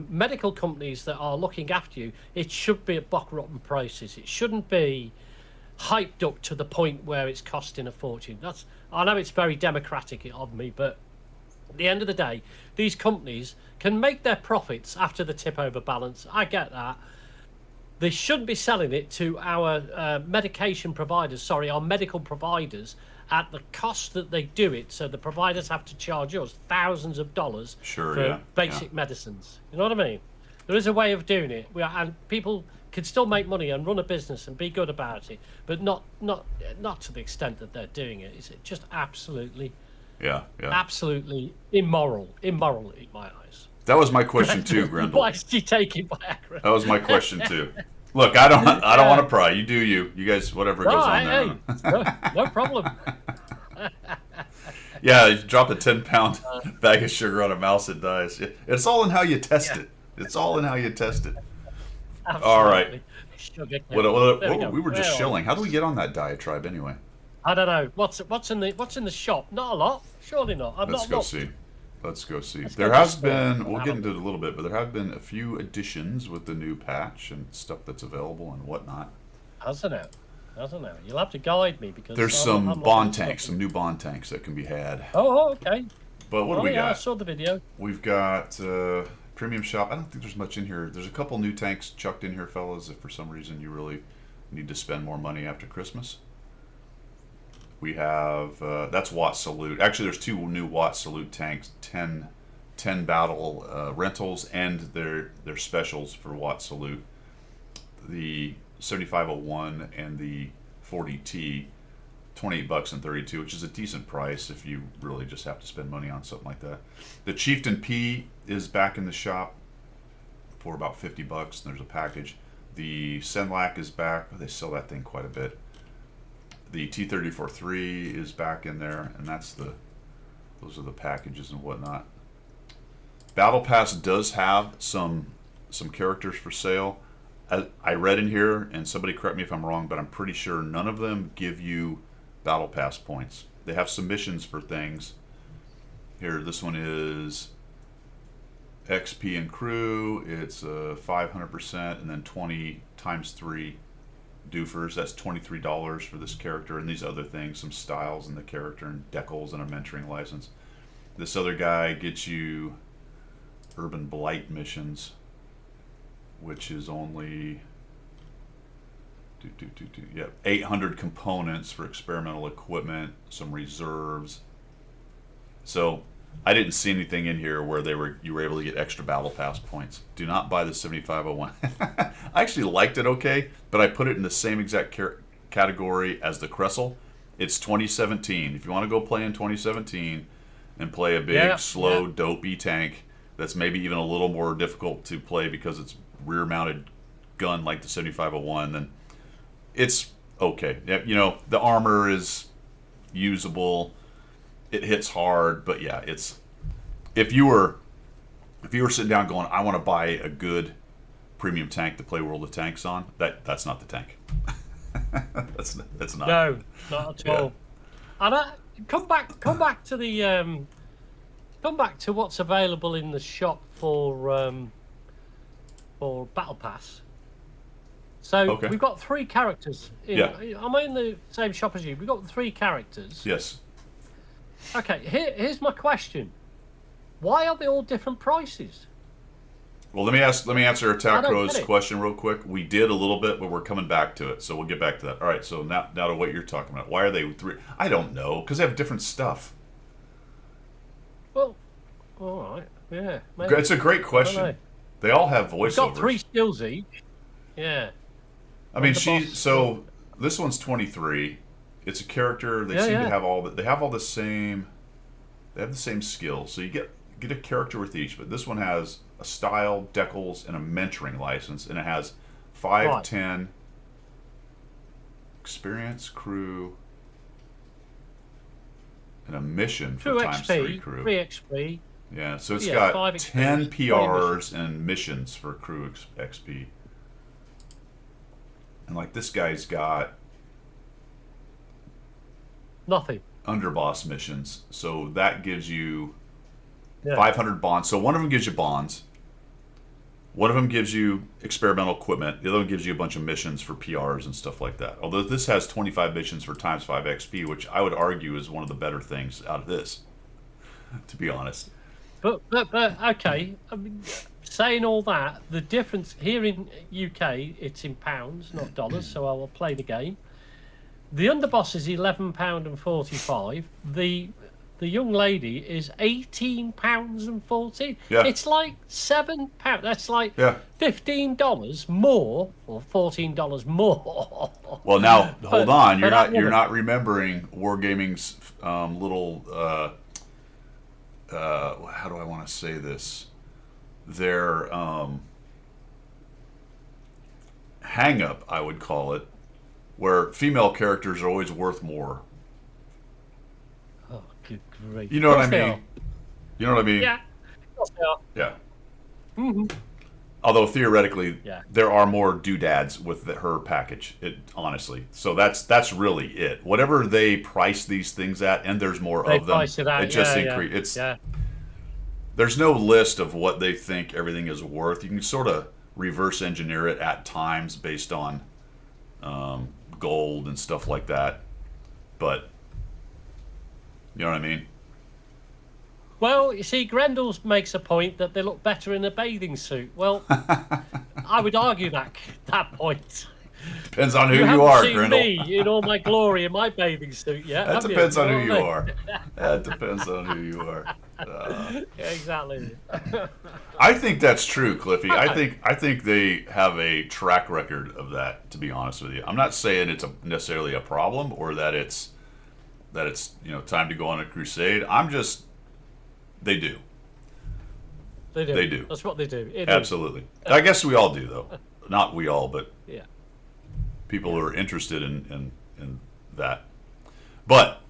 medical companies that are looking after you, it should be at buck rotten prices. It shouldn't be hyped up to the point where it's costing a fortune. I know it's very democratic of me, but at the end of the day, these companies can make their profits after the tip over balance. I get that. They shouldn't be selling it to our medication providers, our medical providers, at the cost that they do it. So the providers have to charge us thousands of dollars for basic medicines. You know what I mean? There is a way of doing it, and people can still make money and run a business and be good about it, but not to the extent that they're doing it. It's just absolutely, absolutely immoral in my eyes. That was my question too, Grendel. Why is she taking Viagra? That was my question too. Look, I don't want to pry. You do you. You guys, whatever goes on there. No problem. Yeah, you drop a 10-pound bag of sugar on a mouse, it dies. It's all in how you test it. It's all in how you test it. Absolutely. All right. What we were just shilling. How do we get on that diatribe anyway? I don't know. What's in the shop? Not a lot. Surely not. Let's go see. There has been, we'll get into it a little bit, but there have been a few additions with the new patch and stuff that's available and whatnot. Hasn't it? You'll have to guide me because there's some new bond tanks that can be had. Oh, okay. But what do we got? I saw the video. We've got premium shop. I don't think there's much in here. There's a couple new tanks chucked in here, fellas. If for some reason you really need to spend more money after Christmas, we have that's Watt Salute. Actually, there's two new Watt Salute tanks, 10 battle rentals, and their specials for Watt Salute. The 7501 and the 40T, $28 and 32, which is a decent price if you really just have to spend money on something like that. The Chieftain P is back in the shop for about $50, and there's a package. The Senlac is back. They sell that thing quite a bit. The T-34-3 is back in there, and those are the packages and whatnot. Battle Pass does have some characters for sale. I read in here, and somebody correct me if I'm wrong, but I'm pretty sure none of them give you Battle Pass points. They have submissions for things. Here, this one is XP and crew. It's 500%, and then 20 times 3 doofers. That's $23 for this character, and these other things, some styles in the character, and decals, and a mentoring license. This other guy gets you Urban Blight missions, which is only 800 components for experimental equipment, some reserves. So I didn't see anything in here where you were able to get extra battle pass points. Do not buy the 7501. I actually liked it okay, but I put it in the same exact category as the Kressel. It's 2017. If you want to go play in 2017 and play a big, slow, dopey tank that's maybe even a little more difficult to play because it's rear-mounted gun like the 7501, then it's okay. You know, the armor is usable. It hits hard, but yeah, it's if you were sitting down going, I want to buy a good premium tank to play World of Tanks on, that's not the tank. that's not. No, not at all. And come back to the come back to what's available in the shop for Battle Pass. So we've got 3 characters. Am I in the same shop as you? We've got 3 characters. Yes. Okay, here's my question. Why are they all different prices? Well, let me answer Attack Crow's question real quick. We did a little bit, but we're coming back to it, so we'll get back to that. All right, so now to what you're talking about. Why are they 3? I don't know, because they have different stuff. Well, all right, yeah. Maybe. It's a great question. They all have voiceovers. We've got 3 skills each. Yeah. I mean, so this one's 23. It's a character. They seem to have they have all the same. They have the same skills. So you get a character with each, but this one has a style, decals, and a mentoring license, and it has 5, 10 experience, crew, and a mission for times 3 crew. 3 XP. Yeah, so it's got 10 PRs and missions for crew XP. And like this guy's got nothing. Underboss missions. So that gives you 500 bonds. So one of them gives you bonds. One of them gives you experimental equipment. The other one gives you a bunch of missions for PRs and stuff like that. Although this has 25 missions for times 5 XP, which I would argue is one of the better things out of this, to be honest. But okay. I mean, saying all that, the difference here in UK, it's in pounds, not dollars. So I will play the game. The underboss is £11.45. The young lady is £18.14. Yeah. It's like £7. That's like $15 more or $14 more. Well, now hold on. You're not remembering Wargaming's little. How do I want to say this? Their hang up, I would call it, where female characters are always worth more. Oh, good grief. You know what I mean? You know what I mean? Yeah. Yeah. Mm-hmm. Although theoretically, there are more doodads with her package. Honestly, so that's really it. Whatever they price these things at, and there's more of them. It just increase. There's no list of what they think everything is worth. You can sort of reverse engineer it at times based on gold and stuff like that. But you know what I mean? Well, you see, Grendel makes a point that they look better in a bathing suit. Well, I would argue that point. Depends on who You you haven't are, seen Grindel. me in all my glory in my bathing suit yet, That have depends you? on You who know you what I are. mean? That depends on who you are. Yeah, exactly. I think that's true, Cliffy. I think they have a track record of that. To be honest with you, I'm not saying it's necessarily a problem or that it's time to go on a crusade. I'm just they do. They do. They do. That's what they do. It is. Absolutely. I guess we all do though. Not we all, but Yeah. people who are interested in that. But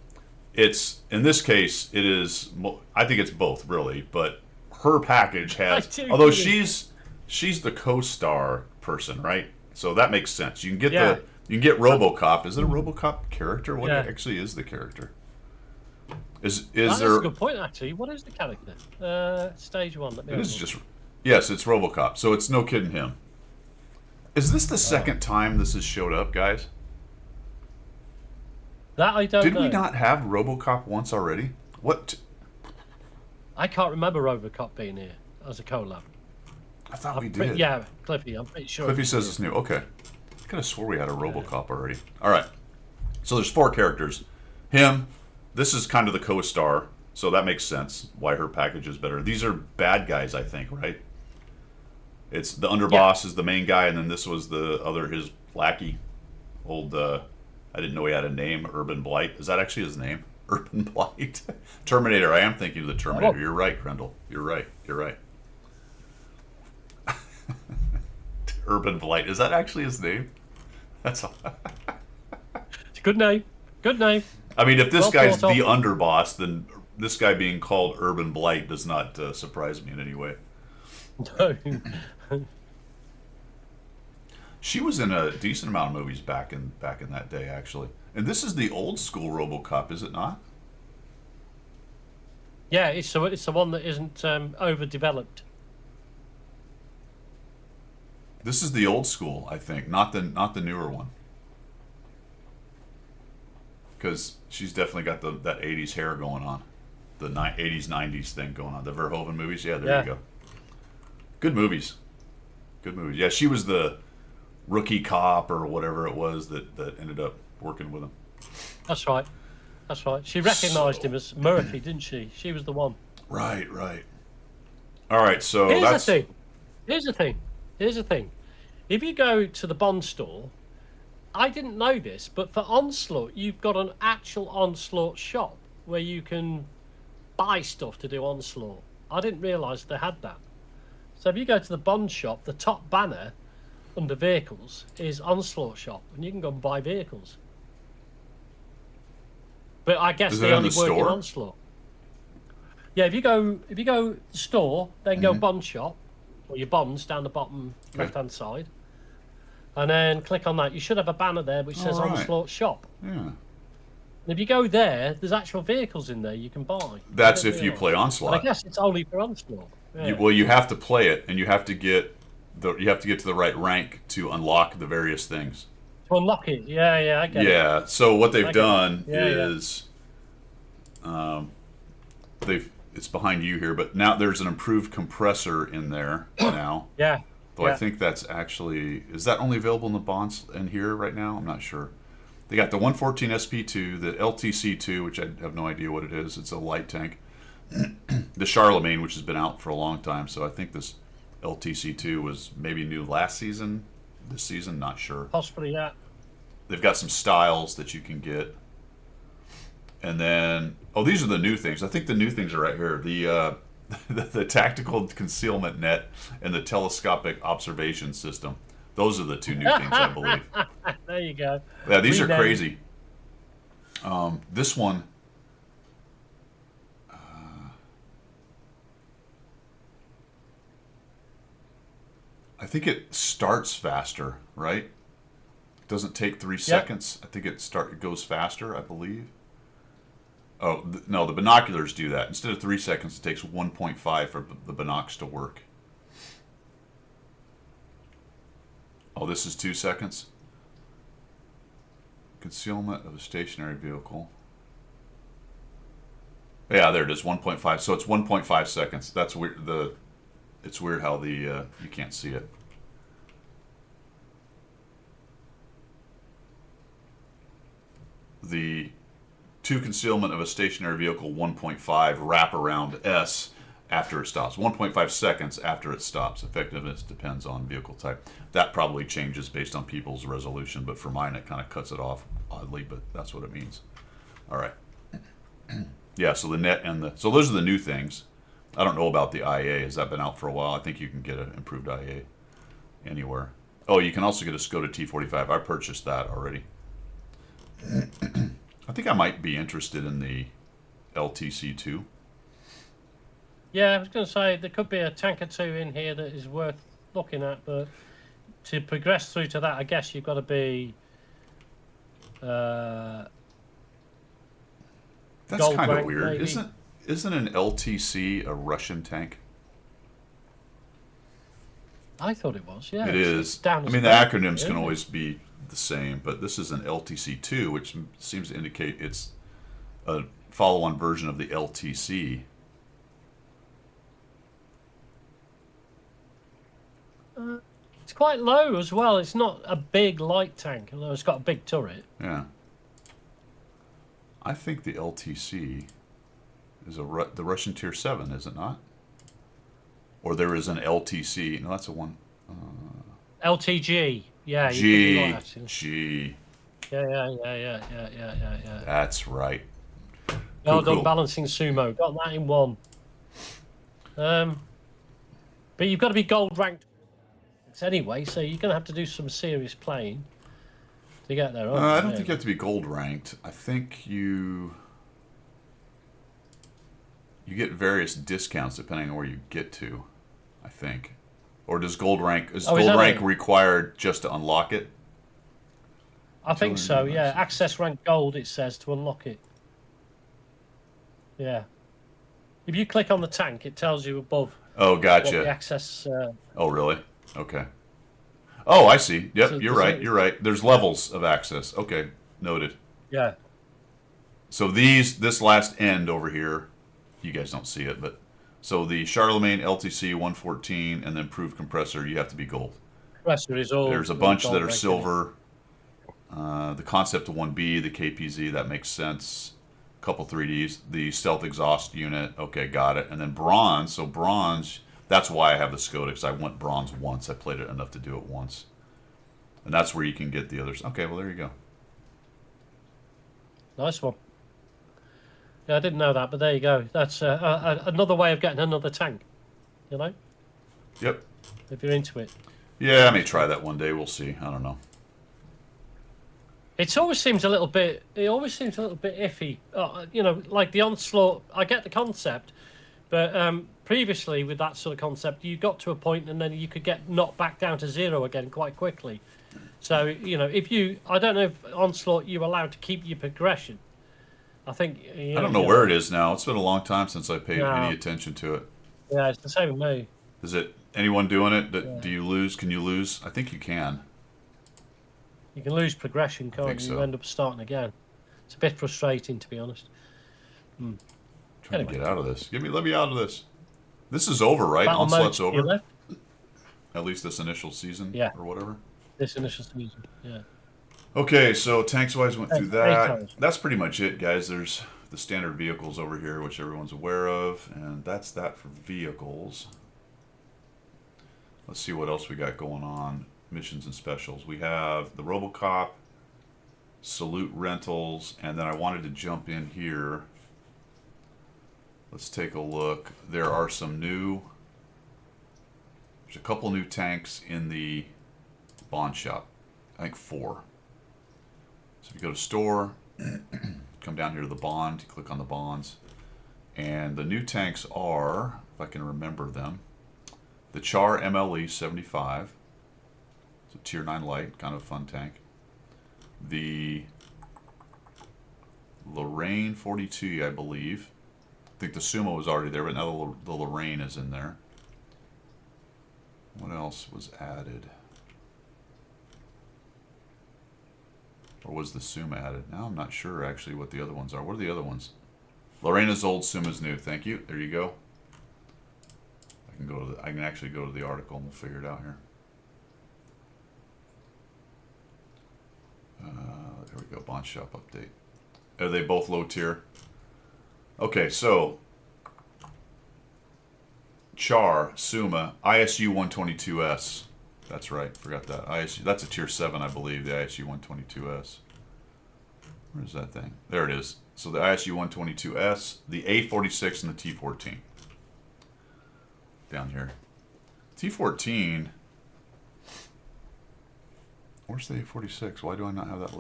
it's in this case, it is. I think it's both, really. But her package has, do although too. she's the co-star person, right? So that makes sense. You can get Yeah. you can get RoboCop. Is it a RoboCop character? What Yeah. actually is the character? Is That's there? a good point, actually. What is the character? Stage one. Let me It have is a look. just yes, it's RoboCop. So it's no kidding him. Is this the second time this has showed up, guys? That I don't Did know. we not have RoboCop once already? What? I can't remember RoboCop being here as a collab. I thought we I'm pretty- did. Yeah, Cliffy. I'm pretty sure. Cliffy says it's new. Okay. I could have swore we had a RoboCop already. All right. So there's 4 characters. Him. This is kind of the co-star, so that makes sense why her package is better. These are bad guys, I think, right? It's the underboss is the main guy, and then this was the other his lackey, old. I didn't know he had a name. Urban Blight. Is that actually his name? Urban Blight. Terminator. I am thinking of the Terminator. Oh. You're right, Grendel. You're right. You're right. Urban Blight. Is that actually his name? That's all. It's a good name. Good name. I mean, if this Well guy's thought the of. underboss, then this guy being called Urban Blight does not surprise me in any way. No. She was in a decent amount of movies back in that day, actually. And this is the old school RoboCop, is it not? Yeah, it's the one that isn't overdeveloped. This is the old school, I think, not the newer one. Because she's definitely got that 80s hair going on. The 80s, 90s thing going on. The Verhoeven movies, yeah, there Yeah. you go. Good movies. Good movies. Yeah, she was the rookie cop or whatever it was that ended up working with him. That's right. That's right. She recognised him as Murphy, didn't she? She was the one. Right, right. All right, so Here's that's the thing. Here's the thing. Here's the thing. If you go to the Bond store, I didn't know this, but for Onslaught, you've got an actual Onslaught shop where you can buy stuff to do Onslaught. I didn't realise they had that. So if you go to the Bond shop, the top banner under vehicles is Onslaught shop, and you can go and buy vehicles. But I guess Is they it on only the work in store? Onslaught. Yeah, if you go store, then go Bond shop, or your Bonds down the bottom Okay. left hand side, and then click on that. You should have a banner there which says All right. Onslaught shop. yeah. And if you go there, there's actual vehicles in there you can buy. That's I didn't if you realise. play But I Onslaught. guess it's only for Onslaught. Yeah. Well, you have to play it, and you have to get to the right rank to unlock the various things. To unlock it. Yeah, I get it. Yeah. So what they've I get done it. Yeah, yeah. is, it's behind you here, but now there's an improved compressor in there now. Yeah. Though I yeah. think that's actually is that only available in the bonds in here right now? I'm not sure. They got the 114 SP2, the LTC2, which I have no idea what it is. It's a light tank. The Charlemagne, which has been out for a long time, so I think this LTC2 was maybe new last season, this season, not sure. Possibly, yeah. They've got some styles that you can get. And then, these are the new things. I think the new things are right here. The the tactical concealment net and the telescopic observation system. Those are the 2 new things, I believe. There you go. Yeah, these are Renamed. crazy. This one, I think it starts faster, right? It doesn't take 3 seconds. I think it goes faster, I believe. Oh, no, the binoculars do that. Instead of 3 seconds, it takes 1.5 for the binocs to work. Oh, this is 2 seconds? Concealment of a stationary vehicle. Yeah, there it is. 1.5. So it's 1.5 seconds. That's weird. It's weird how the you can't see it. The to concealment of a stationary vehicle 1.5 wraparound S after it stops. 1.5 seconds after it stops. Effectiveness depends on vehicle type. That probably changes based on people's resolution, but for mine it kind of cuts it off oddly, but that's what it means. All right. Yeah, so the net and so those are the new things. I don't know about the IA. Has that been out for a while? I think you can get an improved IA anywhere. Oh, you can also get a Skoda T45. I purchased that already. I think I might be interested in the LTC2. Yeah, I was going to say there could be a tank or two in here that is worth looking at, but to progress through to that, I guess you've got to be. That's Gold kind of rank, weird, maybe. Isn't an LTC a Russian tank? I thought it was. Yeah, It it's is. down I as mean, the gold, acronyms isn't can it? always be the same, but this is an LTC2, which seems to indicate it's a follow-on version of the LTC. It's quite low as well. It's not a big light tank, although it's got a big turret. Yeah. I think the LTC is the Russian Tier 7, is it not? Or there is an LTC. No, that's a one. LTG. Yeah. You could be G. right, actually. G. Yeah. That's right. Well done, cool. balancing sumo. Got that in one. But you've got to be gold ranked anyway, so you're going to have to do some serious playing to get there. I don't think you have to be gold ranked. I think you get various discounts depending on where you get to. I think, or does gold rank is that it? required just to unlock it? I think so. Yeah, access rank gold. It says to unlock it. Yeah. If you click on the tank, it tells you above Oh, what gotcha. the access. Oh, really? Okay. Oh, I see. Yep, So- you're so- right. You're right. There's levels of access. Okay, noted. Yeah. So this last end over here, you guys don't see it, but so the Charlemagne LTC 114 and the improved compressor, you have to be gold. Compressor is all. There's a bunch gold that are ranked, silver. The concept of 1B, the KPZ, that makes sense. A couple 3Ds. The stealth exhaust unit, okay, got it. And then bronze. So bronze, that's why I have the Skoda, because I went bronze once. I played it enough to do it once. And that's where you can get the others. Okay, well, there you go. Nice one. Yeah, I didn't know that, but there you go. That's another way of getting another tank. You know, Yep. if you're into it. Yeah, I may try that one day. We'll see. I don't know. It always seems a little bit. It always seems a little bit iffy. You know, like the onslaught. I get the concept, but previously with that sort of concept, you got to a point and then you could get knocked back down to zero again quite quickly. So you know, I don't know if onslaught you're allowed to keep your progression. I think. I don't know where it is now. It's been a long time since I paid any attention to it. Yeah, it's the same with me. Is it anyone doing it? Yeah. Do you lose? Can you lose? I think you can. You can lose progression, can't think you? so. You end up starting again. It's a bit frustrating, to be honest. Trying Anyway. to get out of this. Let me out of this. This is over, right? Battle Onslaught's mode to your over. left, At least this initial season, Yeah. or whatever. this initial season. Yeah. Okay, so tanks wise went through Eight that. times. That's pretty much it, guys. There's the standard vehicles over here, which everyone's aware of, and that's that for vehicles. Let's see what else we got going on. Missions and specials. We have the RoboCop, Salute Rentals, and then I wanted to jump in here. Let's take a look. There are some new. There's a couple new tanks in the bond shop. I think 4. So if you go to store, come down here to the bond, click on the bonds, and the new tanks are, if I can remember them, the Char MLE 75. It's a tier 9 light, kind of a fun tank. The Lorraine 42, I believe. I think the Sumo was already there, but now the Lorraine is in there. What else was added? Or was the Suma added? Now I'm not sure actually what the other ones are. What are the other ones? Lorena's old, Suma's new. Thank you. There you go. I can actually go to the article and we'll figure it out here. There we go. Bond shop update. Are they both low tier? Okay, so Char, Suma, ISU 122S. That's right. Forgot that. ISU. That's a tier 7, I believe. The ISU 122S. Where's that thing? There it is. So the ISU 122S, the A46, and the T14. Down here. T14. Where's the A46? Why do I not have that?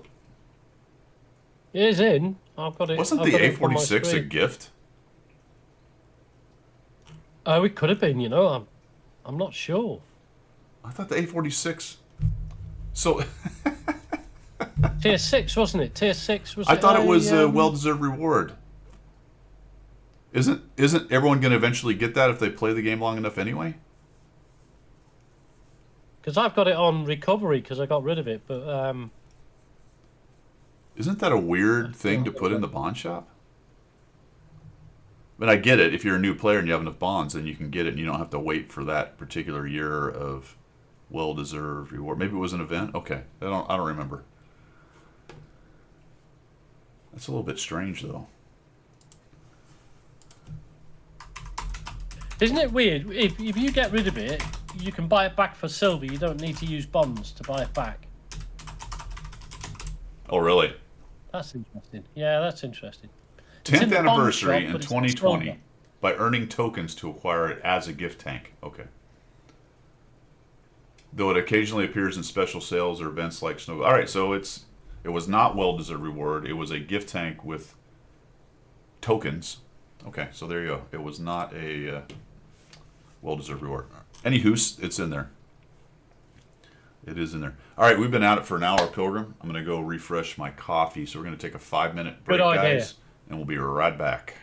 It is in. I've got it. Wasn't I've the got it on my A46 a screen. gift? Oh, it could have been. You know, I'm not sure. I thought the A46. So Tier 6, wasn't it? Tier 6 was. I thought it was a well-deserved reward. Isn't everyone going to eventually get that if they play the game long enough anyway? Because I've got it on recovery because I got rid of it, but Isn't that a weird thing to put in the bond shop? But I get it. If you're a new player and you have enough bonds, then you can get it, and you don't have to wait for that particular year of well-deserved reward. Maybe it was an event. Okay, I don't remember. That's a little bit strange, though. isn't it weird? If you get rid of it, you can buy it back for silver. You don't need to use bonds to buy it back. Oh, really? That's interesting. Yeah, that's interesting. 10th anniversary in but it's 2020 silver. by earning tokens to acquire it as a gift tank. Okay. Though it occasionally appears in special sales or events like Snow. All right, so it was not well-deserved reward. It was a gift tank with tokens. Okay, so there you go. It was not a well-deserved reward. Anywho, it's in there. It is in there. All right, we've been at it for an hour, Pilgrim. I'm going to go refresh my coffee. So we're going to take a 5-minute break, Good idea. guys, and we'll be right back.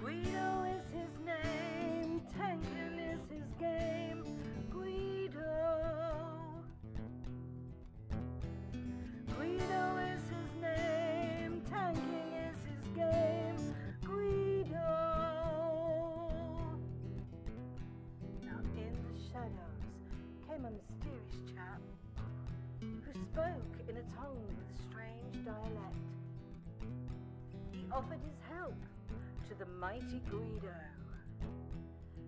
Guido is his name, Tankin is his game. Guido is his name, tanking is his game. Guido. Now in the shadows came a mysterious chap who spoke in a tongue with a strange dialect. He offered his help to the mighty Guido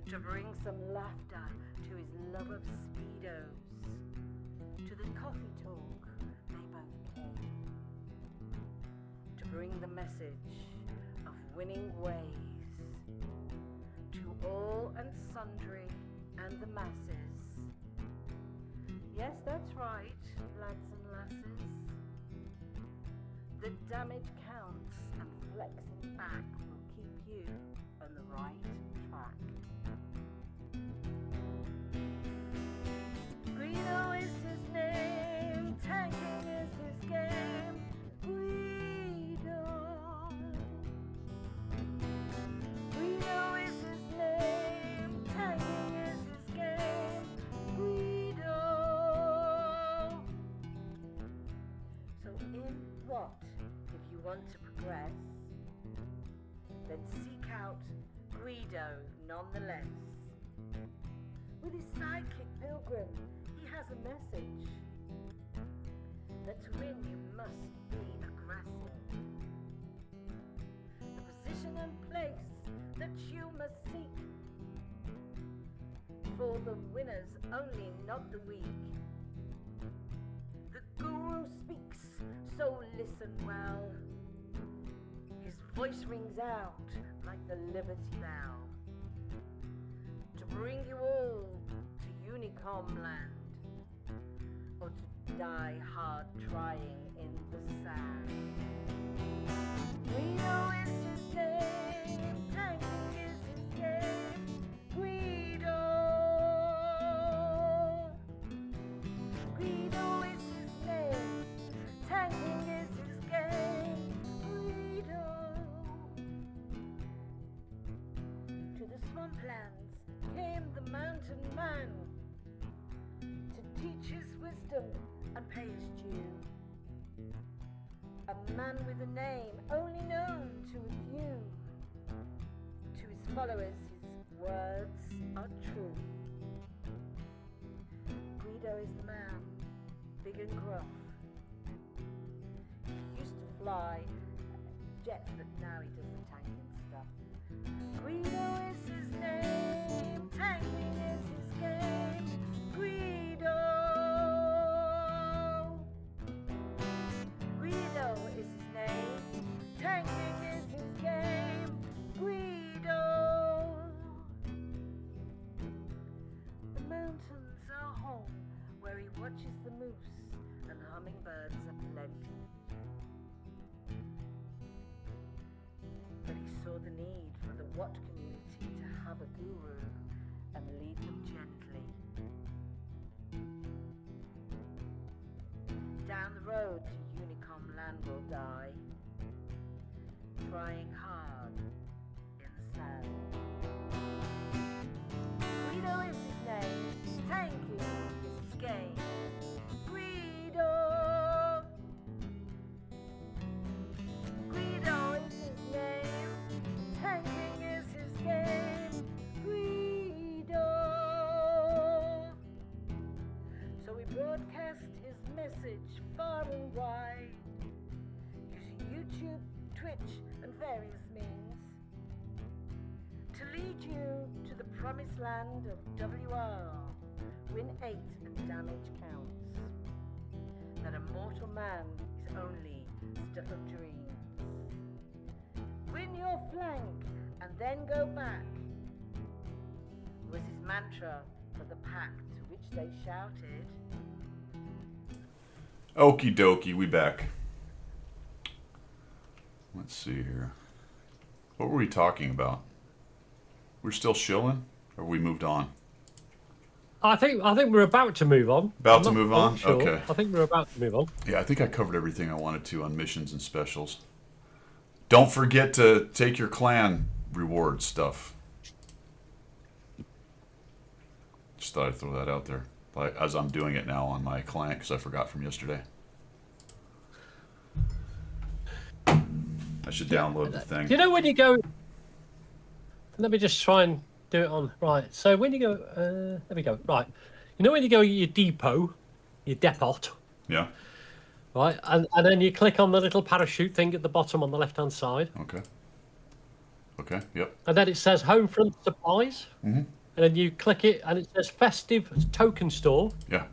to bring some laughter to his love of speedos. To the coffee talk they both came, to bring the message of winning ways to all and sundry and the masses. Yes, that's right, lads and lasses. The damage counts and flexing back will keep you on the right track. Guido is his name, tanking is his game. Guido. Guido is his name, tanking is his game. Guido. So in what, if you want to progress, then seek out Guido nonetheless. With his sidekick Pilgrim, he has a message that to win you must be aggressive. The position and place that you must seek, for the winners only, not the weak. The guru speaks, so listen well. His voice rings out like the Liberty Bell, to bring you all to Unicom land, or to die hard trying in the sand. Guido is his name, tanking is his game. Guido. Guido is his name, tanking is his game. Guido. swamplands came the mountain man to teach his wisdom and pay his due. A man with a name only known to a few. To his followers, his words are true. Guido is the man, big and gruff. He used to fly jets, but now he does the tanking stuff. Guido is his name, tanking is his game. Guido. Guido is his name, tanking is his game. Guido. The mountains are home where he watches the moose and hummingbirds aplenty. But he saw the need for the Wat community to have a guru and lead them gently. Down the road to Unicom land will die, trying hard in the sand. Guido is his name, tanking is his game. Guido. Guido is his name, tanking is his game. Guido. So he broadcast his message far and wide, using YouTube, Twitch, and various means, to lead you to the promised land of WR. Win 8 and damage counts. That a mortal man is only stuff of dreams. Win your flank and then go back, was his mantra for the pack, to which they shouted. Okie dokie, we back. Let's see here. What were we talking about? We're still shilling, or we moved on? I think we're about to move on. About I'm to not move on? sure. Okay. I think we're about to move on. Yeah, I think I covered everything I wanted to on missions and specials. Don't forget to take your clan reward stuff. Just thought I'd throw that out there, like as I'm doing it now on my client because I forgot from yesterday. I should download the thing. Do you know when you go? Let me just try and do it on right. So when you go, there we go. Right, you know when you go your depot, Yeah. right, and then you click on the little parachute thing at the bottom on the left-hand side, Okay. Okay. Yep. and then it says Home Front Supplies, and then you click it, and it says Festive Token Store. Yeah.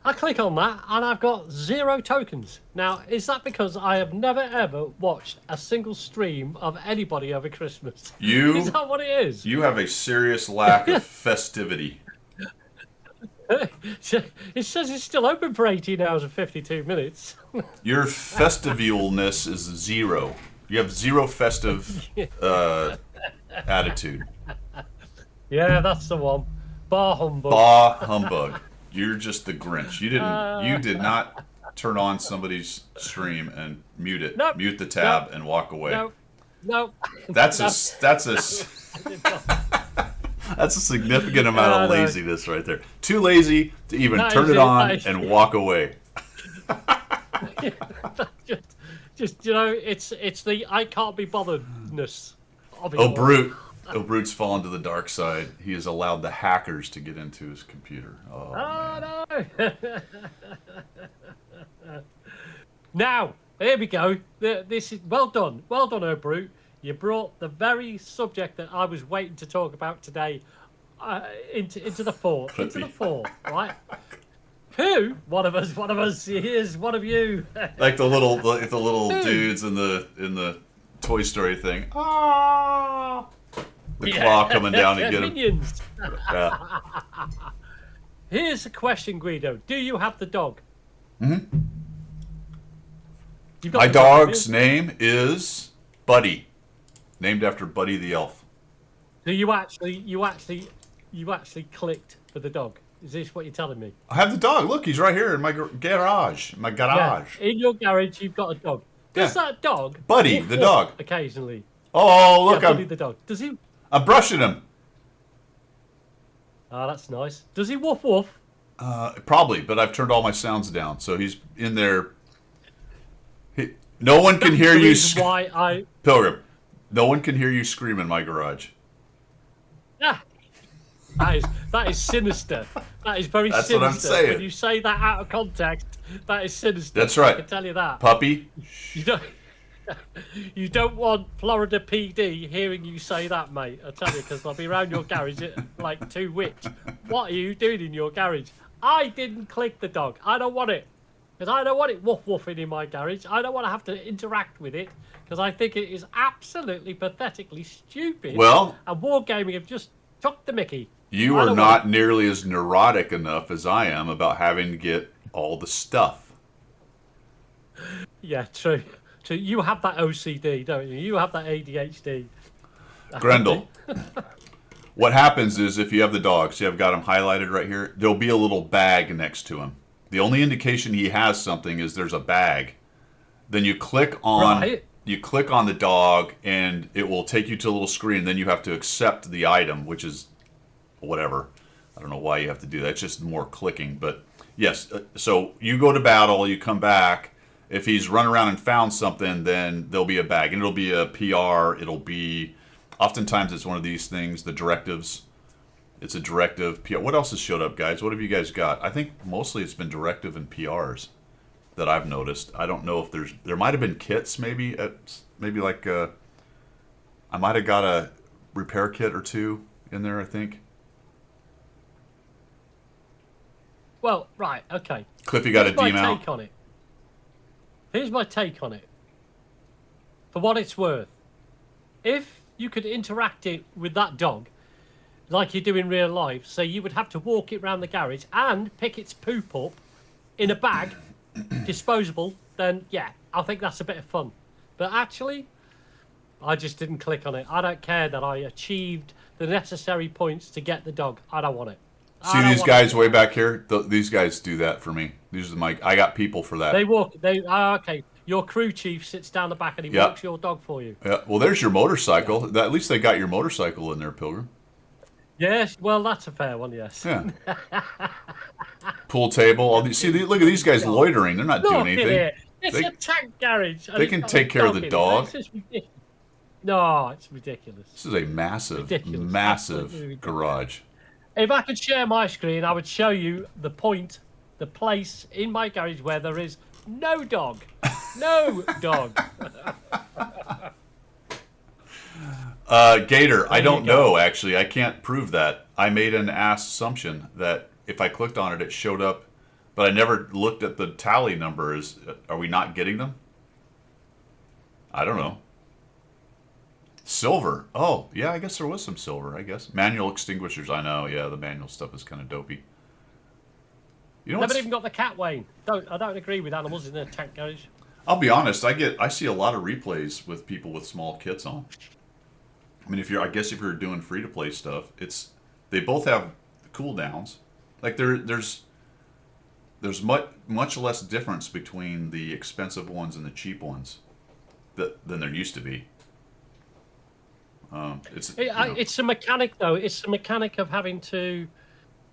I click on that, and I've got 0 tokens. Now, is that because I have never ever watched a single stream of anybody over Christmas? Is that what it is? You have a serious lack of festivity. It says it's still open for 18 hours and 52 minutes. Your festivalness is 0. You have 0 festive attitude. Yeah, that's the one. Bar humbug. Bah humbug. You're just the Grinch. You did not turn on somebody's stream and mute it. Nope. Mute the tab Nope. and walk away. No. That's No. that's a significant amount of No. laziness right there. Too lazy to even That turn is it it, on that is and walk away. just it's the I can't be botheredness of it. Oh, all. Brute. Oh, Brute's fallen to the dark side. He has allowed the hackers to get into his computer. Oh, man. Oh no! Now, here we go. This is well done, oh Brute. You brought the very subject that I was waiting to talk about today into the fore, right? Who? One of us. Here's one of you. Like the little dudes in the Toy Story thing. Ah. The claw coming down to get him. Minions. Yeah. Here's the question, Guido. Do you have the dog? Mm-hmm. You've got My the dog, dog's have name is Buddy, named after Buddy the Elf. you? So you actually clicked for the dog. Is this what you're telling me? I have the dog. Look, he's right here in my garage. Yeah. In your garage, you've got a dog. Does Yeah. that dog? Buddy, woof the woof dog. Occasionally. Oh, look, Buddy the dog. Does he? I'm brushing him. Oh, that's nice. Does he woof woof? Probably, but I've turned all my sounds down, so he's in there. No one can hear The you, reason why I Pilgrim. No one can hear you scream in my garage. yeah. That is sinister. That is very That's sinister. what I'm saying. When you say that out of context, that is sinister. That's right. I can tell you that. Puppy. You don't. You don't want Florida PD hearing you say that, mate. I tell you, because they'll be around your garage at like 2 wits. What are you doing in your garage? I didn't click the dog. I don't want it. Because I don't want it woof woofing in my garage. I don't want to have to interact with it. Because I think it is absolutely pathetically stupid. Well, and Wargaming have just took the mickey. you I are don't not want nearly as neurotic enough as I am about having to get all the stuff. Yeah, true. You have that OCD, don't you? You have that ADHD. Grendel. What happens is if you have the dog, see I've got him highlighted right here, there'll be a little bag next to him. The only indication he has something is there's a bag. Then you click on the dog and it will take you to a little screen. Then you have to accept the item, which is whatever. I don't know why you have to do that. It's just more clicking. But yes, so you go to battle, you come back. If he's run around and found something, then there'll be a bag. And it'll be a PR. It'll be... Oftentimes it's one of these things, the directives. It's a directive. PR. What else has showed up, guys? What have you guys got? I think mostly it's been directive and PRs that I've noticed. I don't know if there might have been kits maybe. Maybe like I might have got a repair kit or two in there, I think. Well, right, okay. Cliffy got a Here's my deem out. take on it. Here's my take on it. For what it's worth, if you could interact it with that dog like you do in real life, so you would have to walk it around the garage and pick its poop up in a bag, disposable, then yeah, I think that's a bit of fun. But actually, I just didn't click on it. I don't care that I achieved the necessary points to get the dog. I don't want it. See these guys way back here? These guys do that for me. These are I got people for that. They walk. Okay. Your crew chief sits down the back and he walks your dog for you. Yeah. Well, there's your motorcycle. At least they got your motorcycle in there, Pilgrim. Yes. Well, that's a fair one. Yes. Yeah. Pool table. All these, see, look at these guys loitering. They're not doing anything. It's a tank garage. They can take care of the dog. No, it's ridiculous. This is a massive, massive garage. If I could share my screen, I would show you the place in my garage where there is no dog. No dog. Gator, I don't know, actually. I can't prove that. I made an ass assumption that if I clicked on it, it showed up, but I never looked at the tally numbers. Are we not getting them? I don't know. Silver. Oh, yeah, I guess there was some silver, I guess. Manual extinguishers, I know. Yeah, the manual stuff is kind of dopey. You know, Never even got the cat, Wayne. I don't agree with animals in a tank garage. I'll be honest, I see a lot of replays with people with small kits on. I mean, if you're doing free to play stuff, they both have cooldowns. Like there's much less difference between the expensive ones and the cheap ones than there used to be. It's a mechanic though. It's a mechanic of having to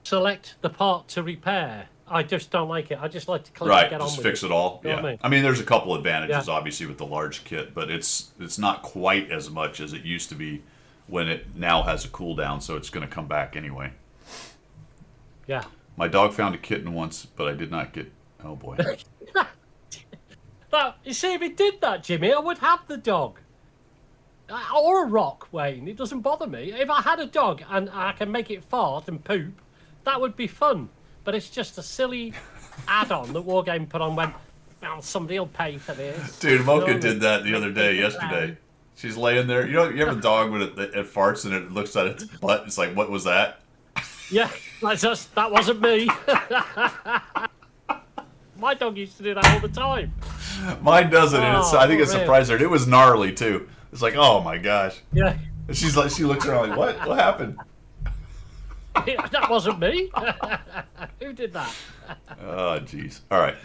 select the part to repair. I just don't like it. I just like to click and get on with it. Just fix it all. You know Yeah. what I mean? I mean, there's a couple advantages obviously with the large kit, but it's not quite as much as it used to be when it now has a cooldown, so it's going to come back anyway. Yeah. My dog found a kitten once, but I did not get. Oh boy. You see, if it did that, Jimmy, I would have the dog. Or a rock, Wayne. It doesn't bother me. If I had a dog and I can make it fart and poop, that would be fun. But it's just a silly add-on that Wargame put on when, well, somebody will pay for this. Dude, Mocha did that the other day, yesterday. She's laying there. You have a dog when it farts and it looks at its butt. It's like, what was that? Yeah, that wasn't me. My dog used to do that all the time. Mine doesn't. And I think it surprised her. And it was gnarly too. It's like, oh my gosh. Yeah. And she's like, she looks around like, what? What happened? That wasn't me. Who did that? Oh, jeez. All right.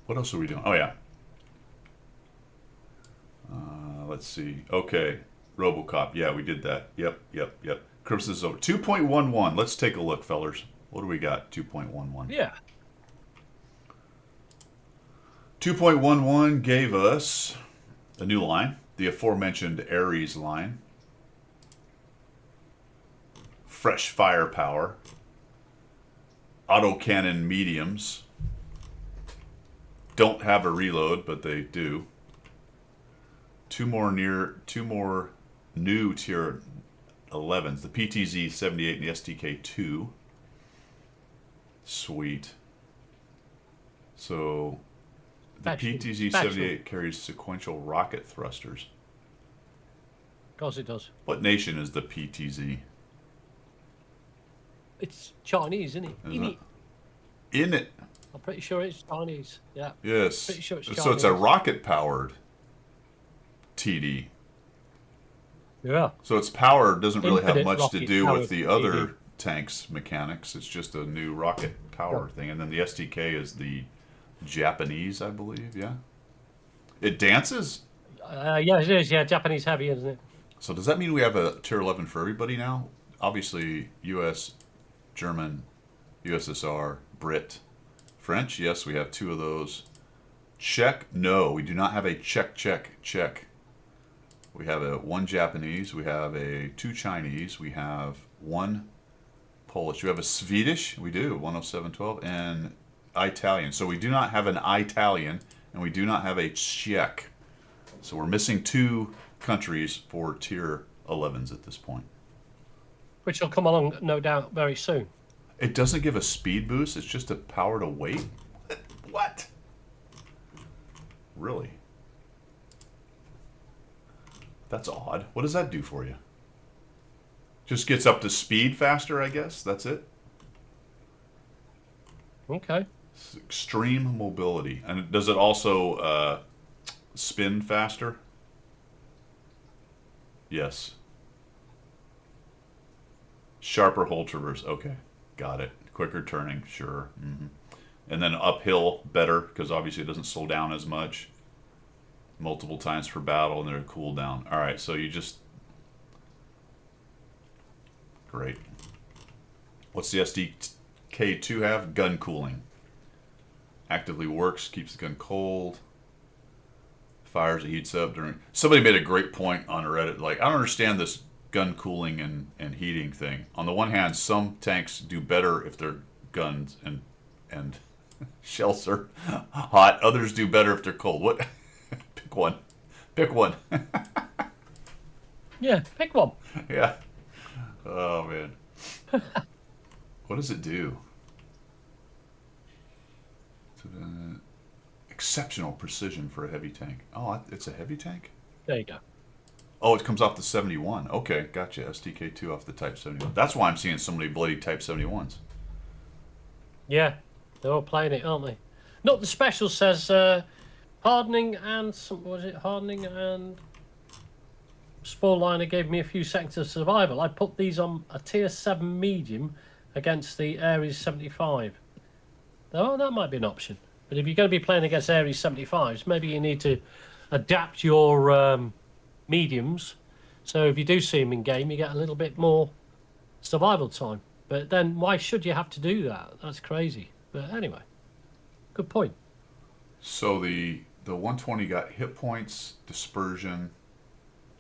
What else are we doing? Oh, yeah. Let's see. Okay. RoboCop. Yeah, we did that. Yep. Christmas is over. 2.11. Let's take a look, fellers. What do we got? 2.11. Yeah. 2.11 gave us a new line, the aforementioned Ares line. Fresh firepower. Autocannon mediums. Don't have a reload, but they do. Two more new tier 11s. The PTZ 78 and the STK 2. Sweet. So the PTZ 78 carries sequential rocket thrusters. Of course it does. What nation is the PTZ? It's Chinese, isn't it? In it. I'm pretty sure it's Chinese. Yeah. Yes. Pretty sure it's So it's a Chinese. rocket-powered TD. Yeah. So its power doesn't really have Infinite much to do with the rocket-powered other TD. tanks' mechanics. It's just a new rocket power thing. And then the STK is the Japanese, I believe. Yeah. It dances? Yeah, it is. Yeah, Japanese heavy, isn't it? So does that mean we have a tier 11 for everybody now? Obviously, US, German, USSR, Brit, French. Yes, we have 2 of those. Czech. No, we do not have a Czech. We have a 1 Japanese. We have a 2 Chinese. We have 1 Polish. We have a Swedish. We do 10712 and Italian. So we do not have an Italian, and we do not have a Czech. So we're missing 2 countries for tier 11s at this point. Which will come along, no doubt, very soon. It doesn't give a speed boost. It's just a power to weight. What? Really? That's odd. What does that do for you? Just gets up to speed faster, I guess. That's it. Okay. It's extreme mobility. And does it also spin faster? Yes. Sharper hull traverse. Okay. Got it. Quicker turning. Sure. And then uphill better, because obviously it doesn't slow down as much. Multiple times per battle, and they're cool down. All right, so you just... Great. What's the SDK2 have? Gun cooling. Actively works, keeps the gun cold. Fires, it heats up during... Somebody made a great point on Reddit. Like, I don't understand this gun cooling and heating thing. On the one hand, some tanks do better if their guns and shells are hot. Others do better if they're cold. What? Pick one. Pick one. Yeah, pick one. Yeah. Oh, man. What does it do? Exceptional precision for a heavy tank. Oh, it's a heavy tank? There you go. Oh, it comes off the 71. Okay, gotcha. STK2 off the Type 71. That's why I'm seeing so many bloody Type 71s. Yeah, they're all playing it, aren't they? Not the special says hardening and hardening and Sporeliner gave me a few seconds of survival. I put these on a tier 7 medium against the Ares 75. Oh, that might be an option. But if you're going to be playing against Ares 75s, maybe you need to adapt your mediums. So if you do see them in game, you get a little bit more survival time. But then why should you have to do that? That's crazy. But anyway, good point. So the 120 got hit points, dispersion,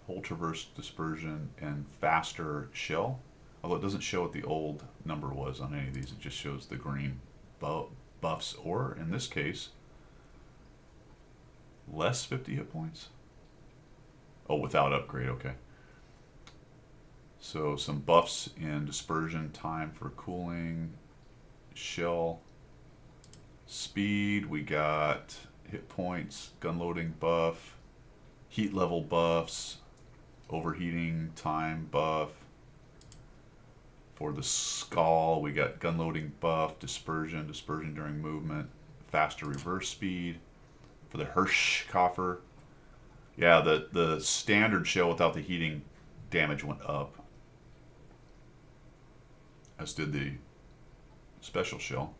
hull traverse dispersion, and faster shell. Although it doesn't show what the old number was on any of these. It just shows the green buffs, or in this case, less 50 hit points. Oh, without upgrade, okay. So some buffs in dispersion, time for cooling, shell, speed. We got hit points, gun loading buff, heat level buffs, overheating time buff. For the Skull, we got gun loading buff, dispersion during movement, faster reverse speed. For the Hirschkoffer, yeah, the standard shell without the heating damage went up, as did the special shell.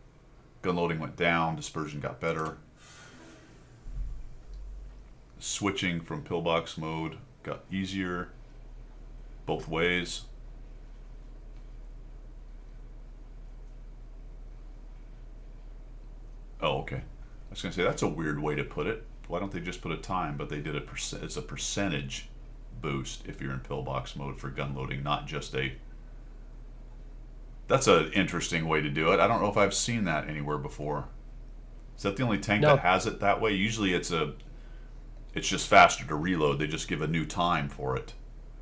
Gun loading went down, dispersion got better. Switching from pillbox mode got easier. both ways. Oh, okay. I was gonna say that's a weird way to put it. Why don't they just put a time? But they did a percent. It's a percentage boost if you're in pillbox mode for gun loading, not just a. That's an interesting way to do it. I don't know if I've seen that anywhere before. Is that the only tank No. that has it that way? Usually it's just faster to reload. They just give a new time for it.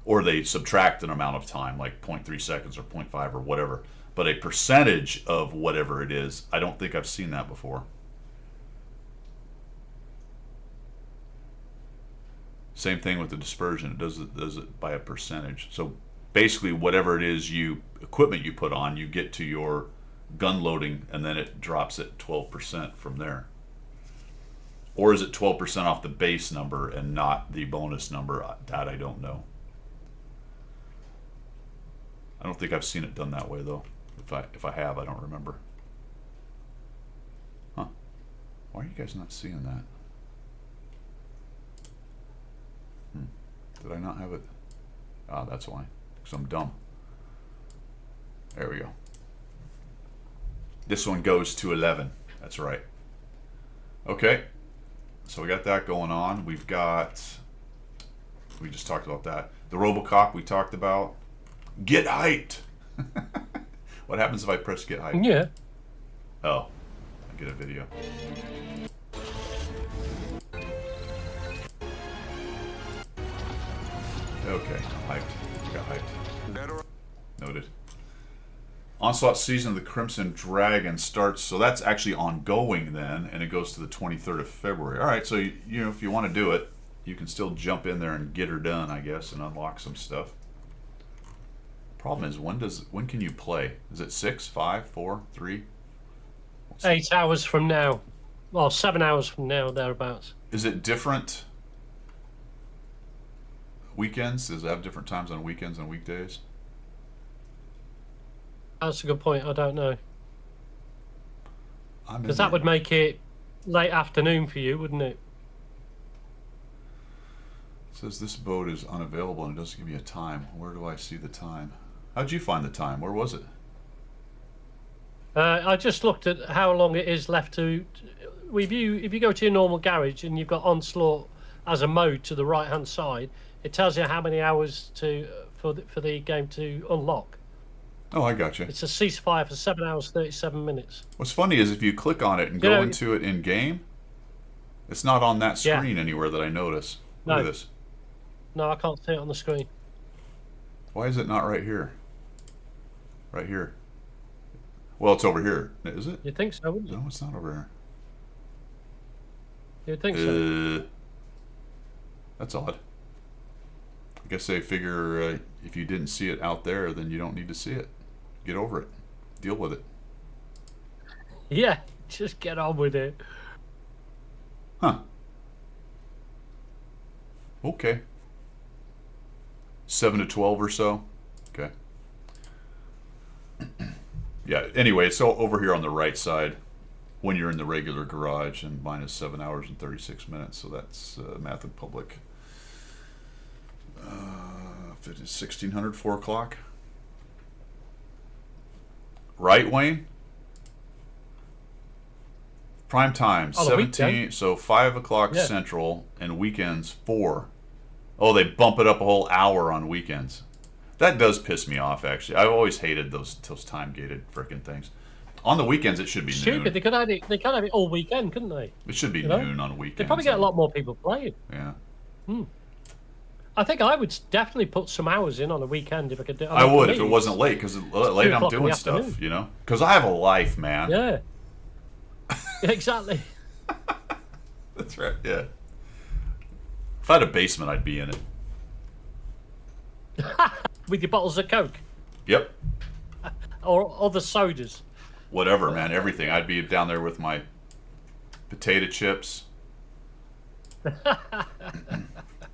Or they subtract an amount of time, like 0.3 seconds or 0.5 or whatever. But a percentage of whatever it is, I don't think I've seen that before. Same thing with the dispersion. It does it by a percentage. So basically whatever it is equipment you put on, you get to your gun loading and then it drops at 12% from there. Or is it 12% off the base number and not the bonus number? That I don't know. I don't think I've seen it done that way though. If I have, I don't remember. Huh. Why are you guys not seeing that? Did I not have it? Ah, that's why. Because I'm dumb. There we go. This one goes to 11. That's right. Okay. So we got that going on. We just talked about that. The Robocop we talked about. Get hyped. What happens if I press get hyped? Yeah. Oh, I get a video. Okay, hyped. Got hyped. Noted. Onslaught Season of the Crimson Dragon starts, so that's actually ongoing then, and it goes to the 23rd of February. All right, so you know if you want to do it, you can still jump in there and get her done, I guess, and unlock some stuff. Problem is, when can you play? Is it 6, 5, 4, 3? 8 hours from now. Well, 7 hours from now, thereabouts. Is it different weekends? Does it have different times on weekends and weekdays? That's a good point. I don't know. I'm in Because that there. would make it late afternoon for you, wouldn't it? It says this boat is unavailable and it doesn't give me a time. Where do I see the time? How'd you find the time? Where was it? I just looked at how long it is left to. If you go to your normal garage and you've got Onslaught as a mode to the right hand side, it tells you how many hours for the game to unlock. Oh, I got you. It's a ceasefire for 7 hours 37 minutes. What's funny is if you click on it and You go know- into it in game, it's not on that Yeah. screen anywhere that I notice. Look No. at this. No, I can't see it on the screen. Why is it not right here? Right here. Well, it's over here. Is it? You'd think so, wouldn't you? No, it's not over You'd think so. here. That's odd. I guess they figure if you didn't see it out there, then you don't need to see it. Get over it. Deal with it. Yeah, just get on with it. Huh. Okay. 7 to 12 or so. Okay. Yeah, anyway, it's over here on the right side when you're in the regular garage, and mine is 7 hours and 36 minutes, so that's Math and Public. 1600, 4 o'clock. Right, Wayne? Prime time, Oh, the 17, weekday. so 5 o'clock Yeah. Central, and weekends 4. Oh, they bump it up a whole hour on weekends. That does piss me off, actually. I've always hated those time-gated frickin' things. On the weekends, it should be Stupid. noon. They could have it all weekend, couldn't they? It should be you know? noon on weekends. They'd probably get a lot more people playing. Yeah. I think I would definitely put some hours in on a weekend if I could do it. I mean, would for if me, it wasn't late, because late I'm 2 o'clock in doing the stuff, afternoon. you know? Because I have a life, man. Yeah. Exactly. That's right, yeah. If I had a basement, I'd be in it. With your bottles of Coke Yep. or other sodas. Whatever, man. Everything. I'd be down there with my potato chips,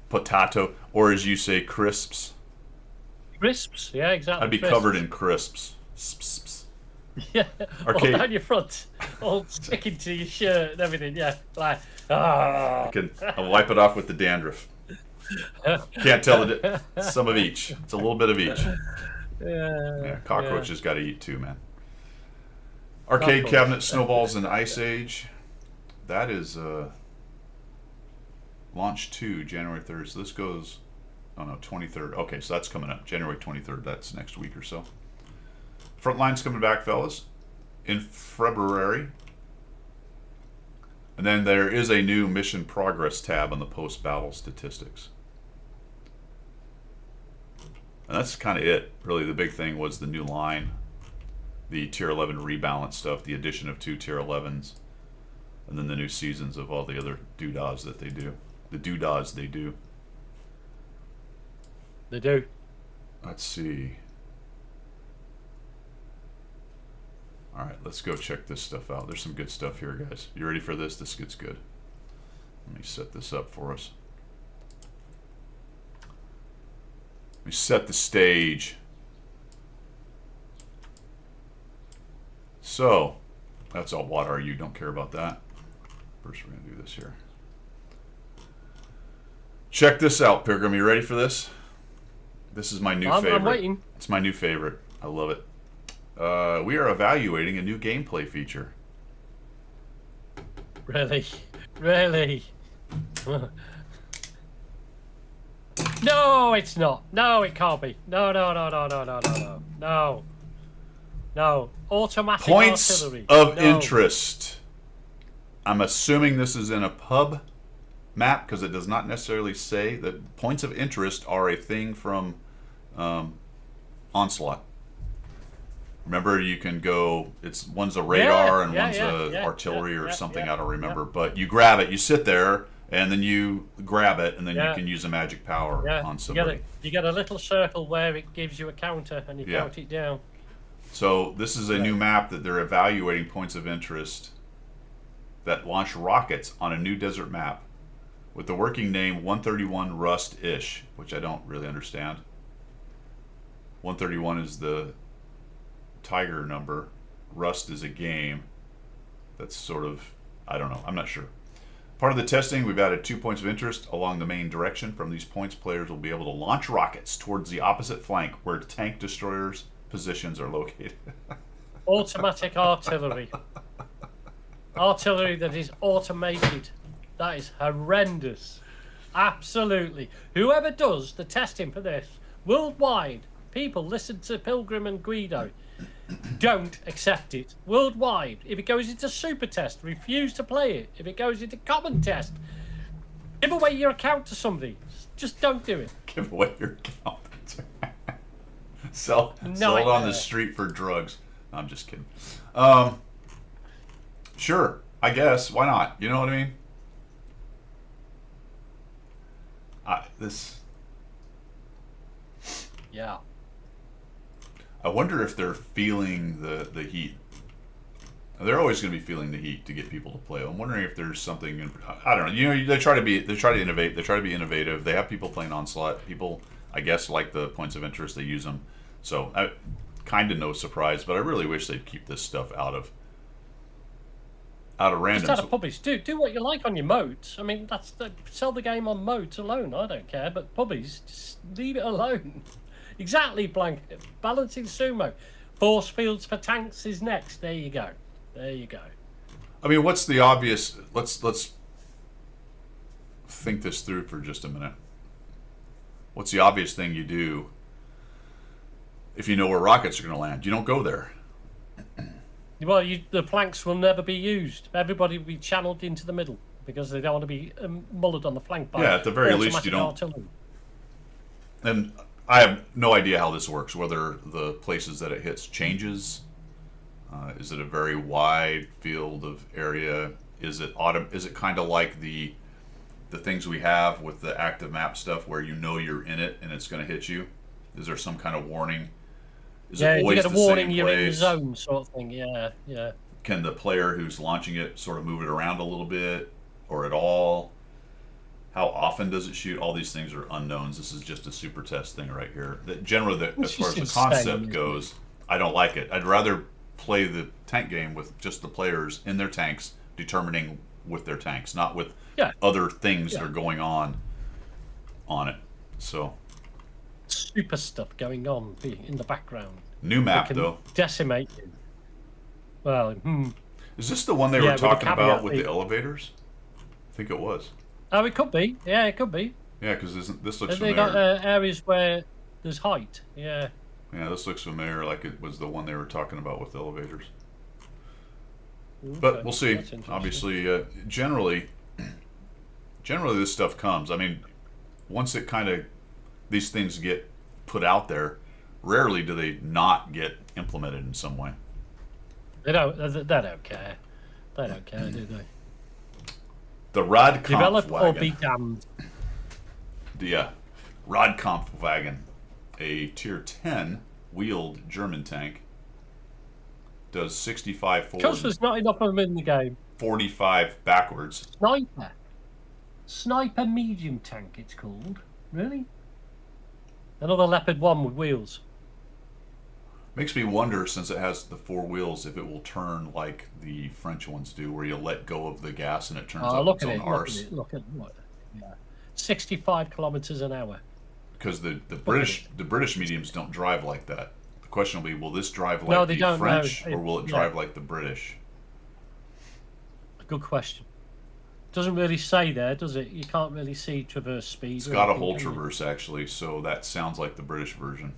potato, or as you say, crisps. Crisps. Yeah, exactly. I'd be crisps. covered in crisps. Yeah. Arcade. All down your front. All sticking to your shirt and everything. Yeah. Like, I'll wipe it off with the dandruff. Can't tell some of each. It's a little bit of each. Yeah, Cockroaches got to eat too, man. Arcade cabinet snowballs in Ice Age. That is launch 2, January 3rd. So this goes, 23rd. Okay, so that's coming up. January 23rd. That's next week or so. Frontline's coming back, fellas, in February. And then there is a new mission progress tab on the post-battle statistics. And that's kind of it. Really, the big thing was the new line, the Tier 11 rebalance stuff, the addition of 2 Tier 11s, and then the new seasons of all the other doodahs that they do. The doodahs they do. They do. Let's see. All right, let's go check this stuff out. There's some good stuff here, guys. You ready for this? This gets good. Let me set this up for us. Let me set the stage. So, that's all. What are you? Don't care about that. First, we're going to do this here. Check this out, Pilgrim. You ready for this? This is my new favorite. I'm waiting. It's my new favorite. I love it. We are evaluating a new gameplay feature. Really? Really? No, it's not. No, it can't be. No. No. Automatic Points artillery. of No. interest. I'm assuming this is in a pub map because it does not necessarily say that points of interest are a thing from Onslaught. Remember, you can go. One's a radar and one's a artillery or something. I don't remember, but you grab it, you sit there, and then you grab it, and then you can use a magic power on somebody. You get a little circle where it gives you a counter, and you count it down. So this is a new map that they're evaluating points of interest that launch rockets on a new desert map with the working name 131 Rust-ish, which I don't really understand. 131 is the Tiger number. Rust is a game. That's sort of, I don't know, I'm not sure. Part of the testing, we've added 2 points of interest along the main direction. From these points, players will be able to launch rockets towards the opposite flank where tank destroyers' positions are located. Automatic artillery. Artillery that is automated. That is horrendous. Absolutely. Whoever does the testing for this worldwide, people listen to Pilgrim and Guido, don't accept it worldwide. If it goes into super test, refuse to play it. If it goes into common test, give away your account to somebody. Just don't do it. Give away your account. Sell it on the street for drugs. No, I'm just kidding. Sure, I guess. Why not? You know what I mean? Yeah. I wonder if they're feeling the heat. They're always going to be feeling the heat to get people to play. I'm wondering if there's something. I don't know. You know, they try to innovate. They try to be innovative. They have people playing Onslaught. People, I guess, like the points of interest. They use them. So, kind of no surprise. But I really wish they'd keep this stuff out of random. Just out of pubbies. Do what you like on your modes. I mean, sell the game on modes alone. I don't care. But pubbies, just leave it alone. Exactly, Blanket. Balancing sumo. Force fields for tanks is next. There you go. I mean, what's the obvious? Let's think this through for just a minute. What's the obvious thing you do if you know where rockets are going to land? You don't go there. Well, the flanks will never be used. Everybody will be channeled into the middle because they don't want to be mullered on the flank by at the very least you don't. Artillery. And I have no idea how this works, whether the places that it hits changes. Is it a very wide field of area? Is it kind of like the things we have with the active map stuff where you know you're in it and it's going to hit you? Is there some kind of warning? Is it always you get a the warning same you're in the place? zone sort of thing. Yeah. Can the player who's launching it sort of move it around a little bit or at all? How often does it shoot? All these things are unknowns. This is just a super test thing right here. Generally, as far as the concept goes, I don't like it. I'd rather play the tank game with just the players in their tanks determining with their tanks, not with other things that are going on on it. So Super stuff going on in the background. new map Can though. decimate you. Well, Is this the one they Yeah, were with the talking about caveat with that- the elevators? I think it was. oh, it could be. Yeah, it could be. Yeah, because this looks They familiar. got areas where there's height. Yeah. Yeah, this looks familiar, like it was the one they were talking about with the elevators. Okay, But we'll see. that's interesting. Obviously, generally this stuff comes. I mean, once it kind of these things get put out there, rarely do they not get implemented in some way. They don't care. They don't care, do they? The Radkampfwagen. Develop or be damned. The Radkampfwagen, a tier 10 wheeled German tank, does 65 forward, Because there's not enough of them in the game. 45 backwards. Sniper medium tank, it's called. Really? Another Leopard 1 with wheels. Makes me wonder, since it has the four wheels, if it will turn like the French ones do, where you let go of the gas and it turns Oh, up look its at own it. arse. Look at it. Yeah. 65 kilometers an hour. Because the British mediums don't drive like that. The question will be, will this drive like No, they the don't, no. French, or will it Yeah. drive like the British? Good question. Doesn't really say there, does it? You can't really see traverse speed. It's or got a anything, whole can you? traverse actually, so that sounds like the British version.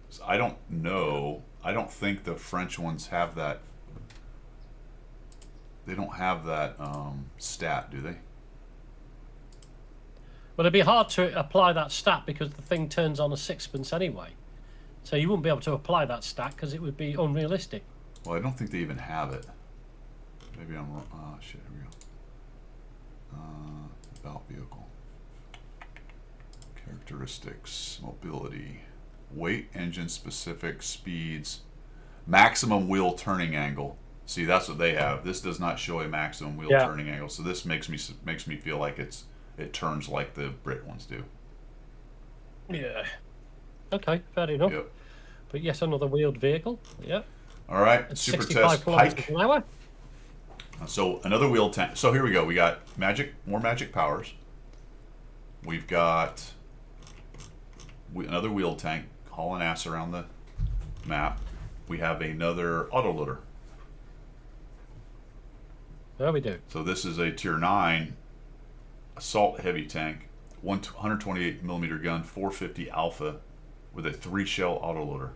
So I don't know. I don't think the French ones have that. They don't have that stat, do they? But it'd be hard to apply that stat because the thing turns on a sixpence anyway. So you wouldn't be able to apply that stat because it would be unrealistic. Well, I don't think they even have it. Maybe I'm wrong. Oh, shit, here we go. About vehicle. Characteristics, mobility, weight, engine specific, speeds, maximum wheel turning angle. See, that's what they have. This does not show a maximum wheel Yeah. turning angle, so this makes me feel like it turns like the Brit ones do. Yeah. Okay, fair enough. Yep. But yes, another wheeled vehicle. Yeah. All right, At super 65 test kilometers Pike. an hour. So another wheel tank. So here we go. We got more magic powers. We've got another wheel tank hauling ass around the map. We have another autoloader. There we do. So this is a tier 9 assault heavy tank, 128 millimeter gun, 450 alpha, with a 3 shell autoloader.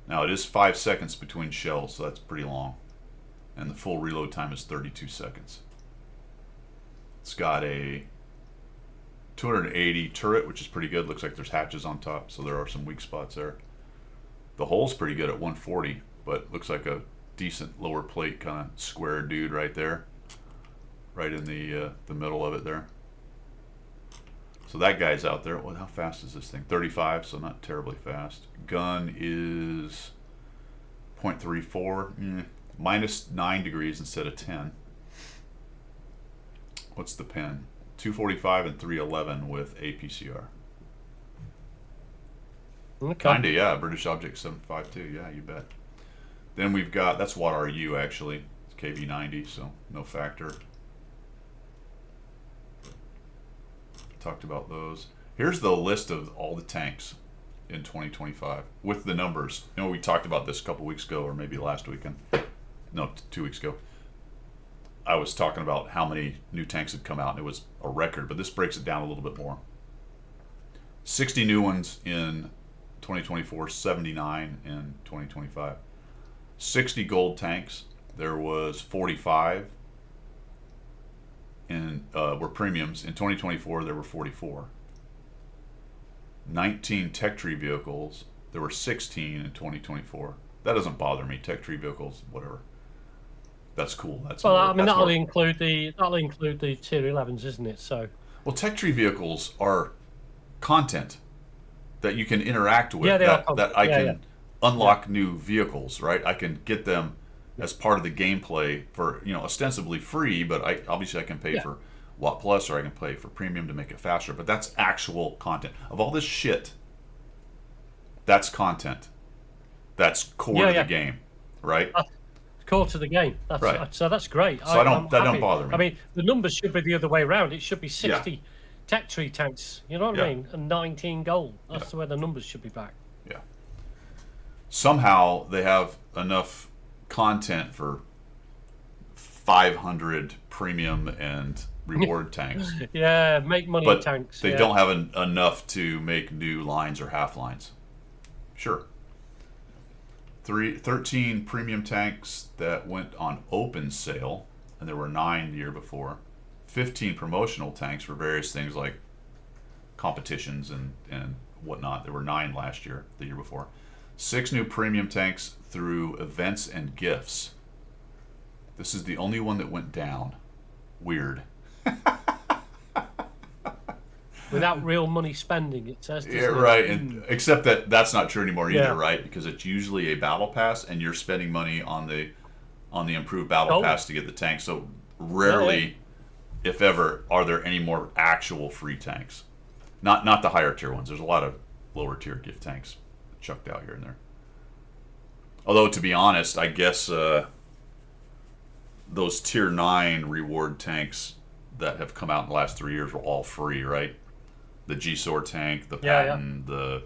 Now it is 5 seconds between shells, so that's pretty long. And the full reload time is 32 seconds. It's got a 280 turret, which is pretty good. Looks like there's hatches on top, so there are some weak spots there. The hull's pretty good at 140, but looks like a decent lower plate kind of square dude right there, right in the middle of it there. So that guy's out there. Well, how fast is this thing? 35, so not terribly fast. Gun is 0.34, minus 9 degrees instead of 10. What's the pen? 245 and 311 with APCR. Okay. Kinda, yeah. British Object 752. Yeah, you bet. Then we've got, that's Watt RU actually. It's KV90, so no factor. Talked about those. Here's the list of all the tanks in 2025 with the numbers. You know, we talked about this a couple weeks ago, or maybe last weekend. No, 2 weeks ago. I was talking about how many new tanks had come out, and it was a record, but this breaks it down a little bit more. 60 new ones in 2024, 79 in 2025. 60 gold tanks. There was 45 were premiums. In 2024, there were 44. 19 tech tree vehicles. There were 16 in 2024. That doesn't bother me. Tech tree vehicles, whatever. That's cool. That's Well, more, I mean, that's that'll more- include the tier 11s, isn't it? So Well, tech tree vehicles are content that you can interact with. Yeah, they are that content. I Yeah, can yeah. unlock new vehicles, right? I can get them as part of the gameplay for, ostensibly free, but I can pay Yeah. for Watt Plus, or I can pay for premium to make it faster. But that's actual content. Of all this shit, that's content. That's core Yeah, to yeah. the game, right? it's core to the game. That's Right. So that's great. So I'm that don't happy. bother me. I mean, the numbers should be the other way around. It should be 60 protectory tanks. You know what Yeah. I mean? And 19 gold. That's where the numbers should be back. Yeah. Somehow they have enough content for 500 premium and reward tanks, Yeah, make money but tanks. they yeah. don't have enough to make new lines or half lines. Sure. 13 premium tanks that went on open sale, and there were 9 the year before. 15 promotional tanks for various things like competitions and whatnot. There were 9 last year, the year before. 6 new premium tanks through events and gifts. This is the only one that went down. Weird. Without real money spending, it says. Yeah, doesn't it? right. And except that that's not true anymore either, Yeah. right? Because it's usually a battle pass, and you're spending money on the improved battle Oh. pass to get the tank. So rarely, if ever, are there any more actual free tanks. Not the higher tier ones. There's a lot of lower tier gift tanks chucked out here and there. Although to be honest, I guess those tier 9 reward tanks that have come out in the last 3 years were all free, right? The G-Sword tank, the Yeah, Patton, the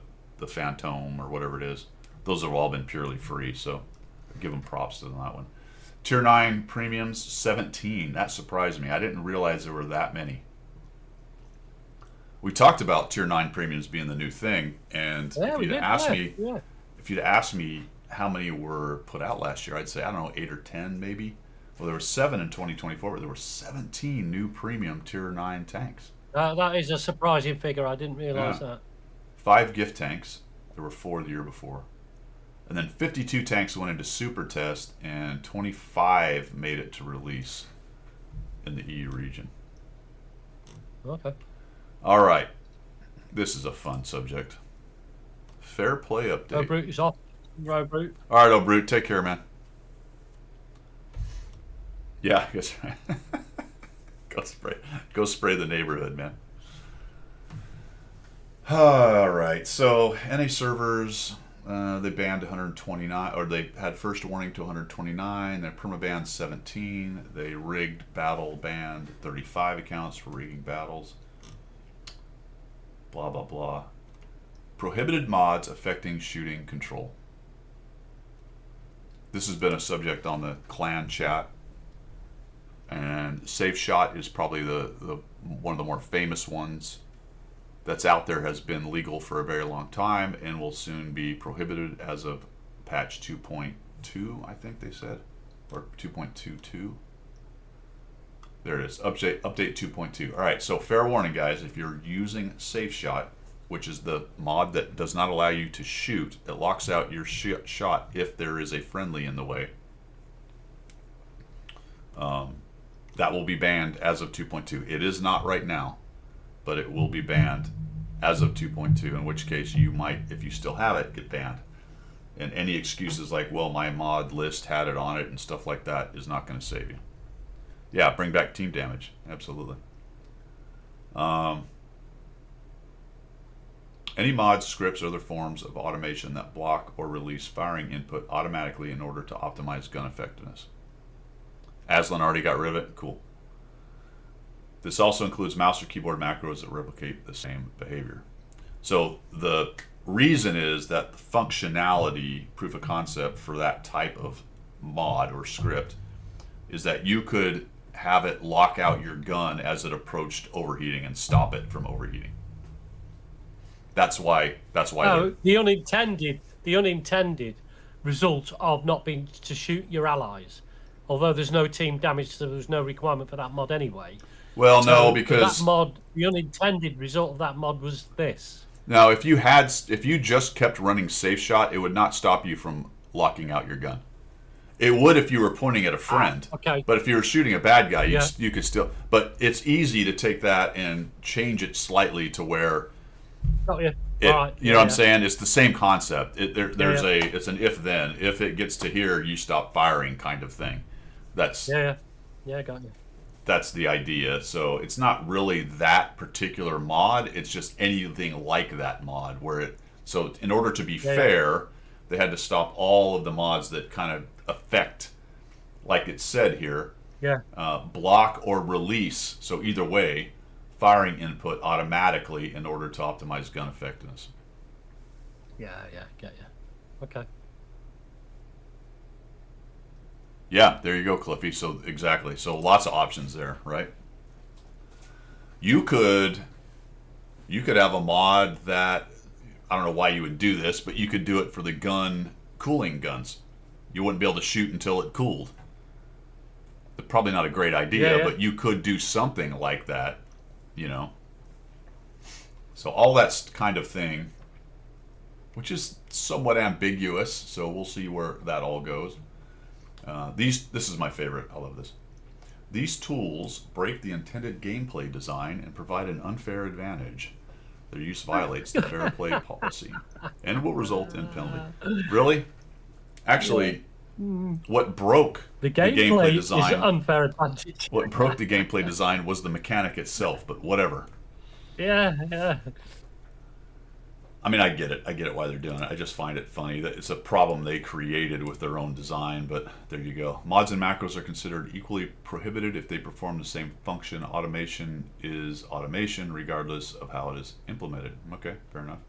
Phantom, or whatever it is. Those have all been purely free, so give them props to that one. Tier 9 premiums, 17. That surprised me. I didn't realize there were that many. We talked about Tier 9 premiums being the new thing, and Yeah, if we you'd did. asked yeah. me Yeah. if you'd asked me how many were put out last year, I'd say, I don't know, 8 or 10 maybe. Well, there were 7 in 2024, but there were 17 new premium Tier 9 tanks. That is a surprising figure. I didn't realise Yeah. that. 5 gift tanks. There were 4 the year before. And then 52 tanks went into super test, and 25 made it to release in the EU region. Okay. All right. This is a fun subject. Fair play update. No Brute is off. Row Brute. All right, old Brute, take care, man. Yeah, I guess. Go spray the neighborhood, man. All right, so NA servers, they banned 129, or they had first warning to 129. They permabanned 17. They rigged battle banned 35 accounts for rigging battles. Blah blah blah. Prohibited mods affecting shooting control. This has been a subject on the clan chat. And Safe Shot is probably the one of the more famous ones that's out there, has been legal for a very long time and will soon be prohibited as of patch 2.2, I think they said, or 2.22. There it is, update 2.2. All right, so fair warning, guys, if you're using Safe Shot, which is the mod that does not allow you to shoot, it locks out your shot if there is a friendly in the way. That will be banned as of 2.2. It is not right now, but it will be banned as of 2.2, in which case you might, if you still have it, get banned. And any excuses like, well, my mod list had it on it and stuff like that is not going to save you. Yeah, bring back team damage. Absolutely. Any mods, scripts, or other forms of automation that block or release firing input automatically in order to optimize gun effectiveness. Aslan already got rid of it. Cool. This also includes mouse or keyboard macros that replicate the same behavior. So the reason is that the functionality, proof of concept for that type of mod or script is that you could have it lock out your gun as it approached overheating and stop it from overheating. That's why. No, the unintended result of not being to shoot your allies. Although there's no team damage, so there's no requirement for that mod anyway. Well, So no, because that mod, the unintended result of that mod was this. now if you just kept running Safe Shot, it would not stop you from locking out your gun. It would if you were pointing at a friend. Okay. But if you were shooting a bad guy, Yeah. you could still. But it's easy to take that and change it slightly to where Got you. it, Right. you know what I'm saying? It's the same concept. There's Yeah. it's an if then. If it gets to here, you stop firing kind of thing. That's Yeah, got you. that's the idea. So it's not really that particular mod. It's just anything like that mod where it. So in order to be fair, they had to stop all of the mods that kind of affect, like it said here, Yeah. block or release. So either way, firing input automatically in order to optimize gun effectiveness. Yeah, get you. Okay. Yeah, there you go, Cliffy. So exactly. So lots of options there, right? You could have a mod that, I don't know why you would do this, but you could do it for the gun cooling guns. You wouldn't be able to shoot until it cooled. Probably not a great idea, Yeah. but you could do something like that, you know. So all that kind of thing, which is somewhat ambiguous, so we'll see where that all goes. This is my favorite. I love this. These tools break the intended gameplay design and provide an unfair advantage. Their use violates the fair play policy and will result in penalty. Really? Actually, what broke The gameplay is design, an unfair advantage. what broke the gameplay design was the mechanic itself, but whatever. Yeah. I mean, I get it why they're doing it. I just find it funny that it's a problem they created with their own design, but there you go. Mods and macros are considered equally prohibited if they perform the same function. Automation is automation regardless of how it is implemented. Okay, fair enough.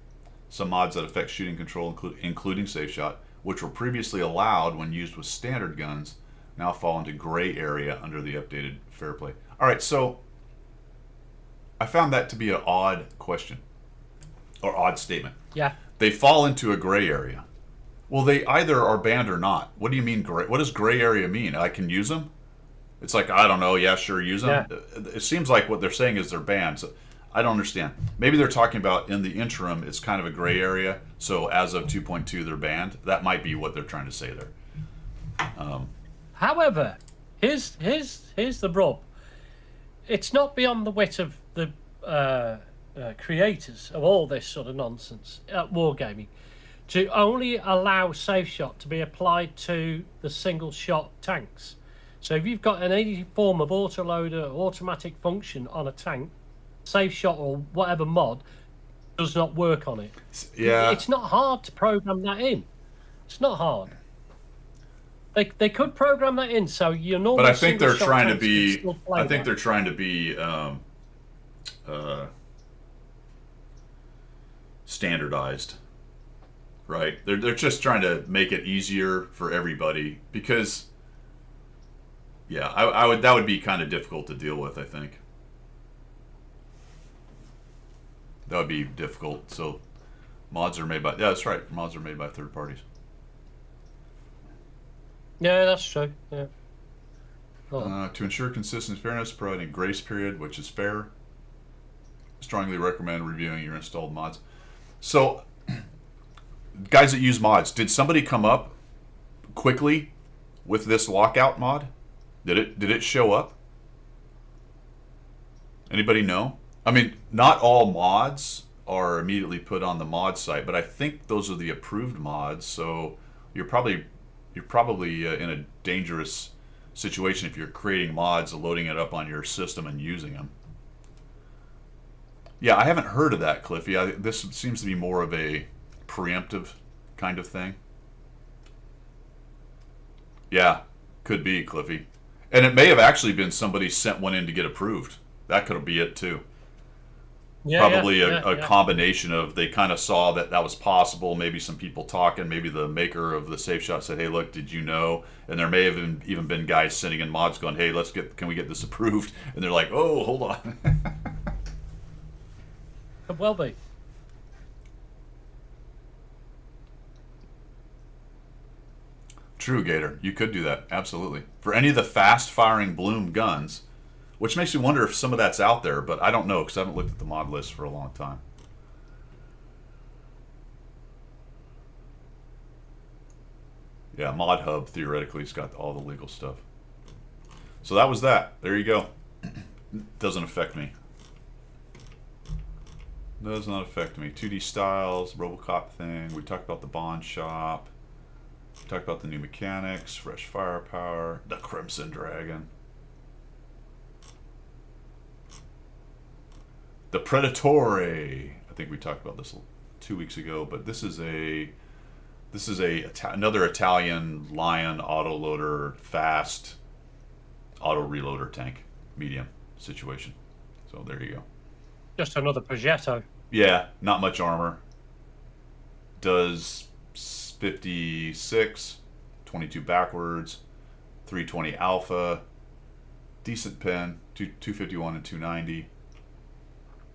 Some mods that affect shooting control, including Safe Shot, which were previously allowed when used with standard guns, now fall into gray area under the updated Fair Play. All right, so I found that to be an odd question. Or odd statement. Yeah. They fall into a gray area. Well, they either are banned or not. What do you mean gray? What does gray area mean? I can use them? It's like, I don't know. Yeah, sure, use them. Yeah. It seems like what they're saying is they're banned. So I don't understand. Maybe they're talking about in the interim, it's kind of a gray area. So as of 2.2, they're banned. That might be what they're trying to say there. However, here's the rub. It's not beyond the wit of the creators of all this sort of nonsense at Wargaming to only allow Safe Shot to be applied to the single shot tanks. So if you've got any form of autoloader automatic function on a tank, Safe Shot or whatever mod does not work on it. Yeah, it's not hard to program that in. It's not hard. They could program that in so you're normal. But I think they're trying to be. I think they're trying to be standardized, right? They're just trying to make it easier for everybody because, yeah, I would that would be kind of difficult to deal with. I think that would be difficult. So mods are made by that's right. Mods are made by third parties. Yeah, that's true. Yeah. To ensure consistent fairness, providing grace period, which is fair. Strongly recommend reviewing your installed mods. So, guys that use mods, did somebody come up quickly with this lockout mod? Did it show up? Anybody know? I mean, not all mods are immediately put on the mod site, but I think those are the approved mods. So you're probably in a dangerous situation if you're creating mods, loading it up on your system, and using them. Yeah, I haven't heard of that, Cliffy. This seems to be more of a preemptive kind of thing. Yeah, could be, Cliffy. And it may have actually been somebody sent one in to get approved. That could be it, too. Yeah, probably a combination of they kind of saw that was possible, maybe some people talking, maybe the maker of the Safe Shot said, hey, look, did you know? And there may have even been guys sending in mods going, hey, can we get this approved? And they're like, oh, hold on. Could well be. True, Gator. You could do that. Absolutely. For any of the fast-firing Bloom guns, which makes me wonder if some of that's out there, but I don't know because I haven't looked at the mod list for a long time. Yeah, Mod Hub theoretically has got all the legal stuff. So that was that. There you go. Doesn't affect me. Does not affect me. 2D styles, Robocop thing. We talked about the Bond Shop. We talked about the new mechanics, fresh firepower, the Crimson Dragon. The Predatore. I think we talked about this 2 weeks ago, but this is another Italian Lion autoloader, fast auto reloader tank, medium situation. So there you go. Just another Progetto. Yeah, not much armor. Does 56, 22 backwards, 320 alpha, decent pen, 251 and 290.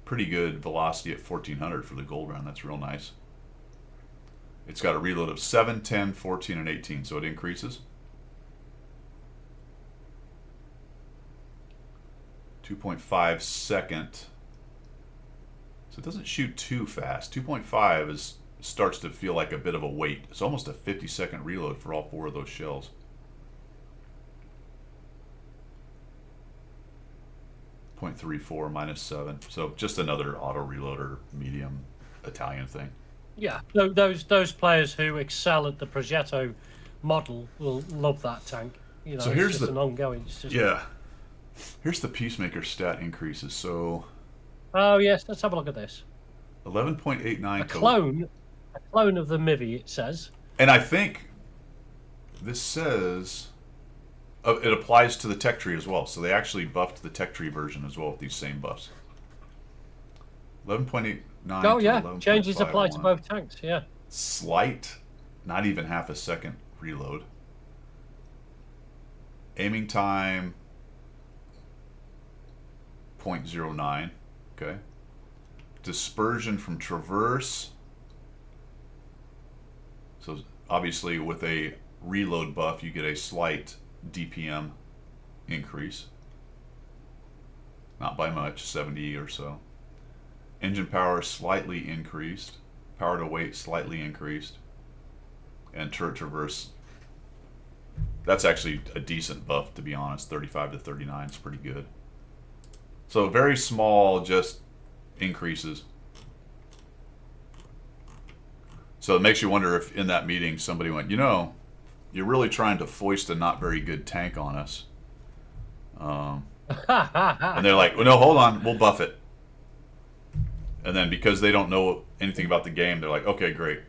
Pretty good velocity at 1400 for the gold round. That's real nice. It's got a reload of 7, 10, 14, and 18, so it increases. 2.5 second. So it doesn't shoot too fast. 2.5 starts to feel like a bit of a wait. It's almost a 50-second reload for all 4 of those shells. 0.34 minus 7. So just another auto reloader medium Italian thing. Yeah, those players who excel at the Progetto model will love that tank. You know, So it's here's just the- an ongoing. It's just, Yeah. Here's the Peacemaker stat increases. So Oh yes, let's have a look at this. 11.89 A clone of the Mivi. It says. And I think this says it applies to the tech tree as well. So they actually buffed the tech tree version as well with these same buffs. 11.89. Oh to yeah, changes apply to 11.51. both tanks. Yeah. Slight, not even half a second reload. Aiming time 0.09. Okay. Dispersion from traverse. So obviously with a reload buff you get a slight DPM increase. Not by much, 70 or so. Engine power slightly increased. Power to weight slightly increased. And turret traverse, that's actually a decent buff, to be honest. 35 to 39 is pretty good. So very small, just increases. So it makes you wonder if in that meeting somebody went, you know, you're really trying to foist a not very good tank on us. And they're like, well, no, hold on, we'll buff it. And then because they don't know anything about the game, they're like, okay, great.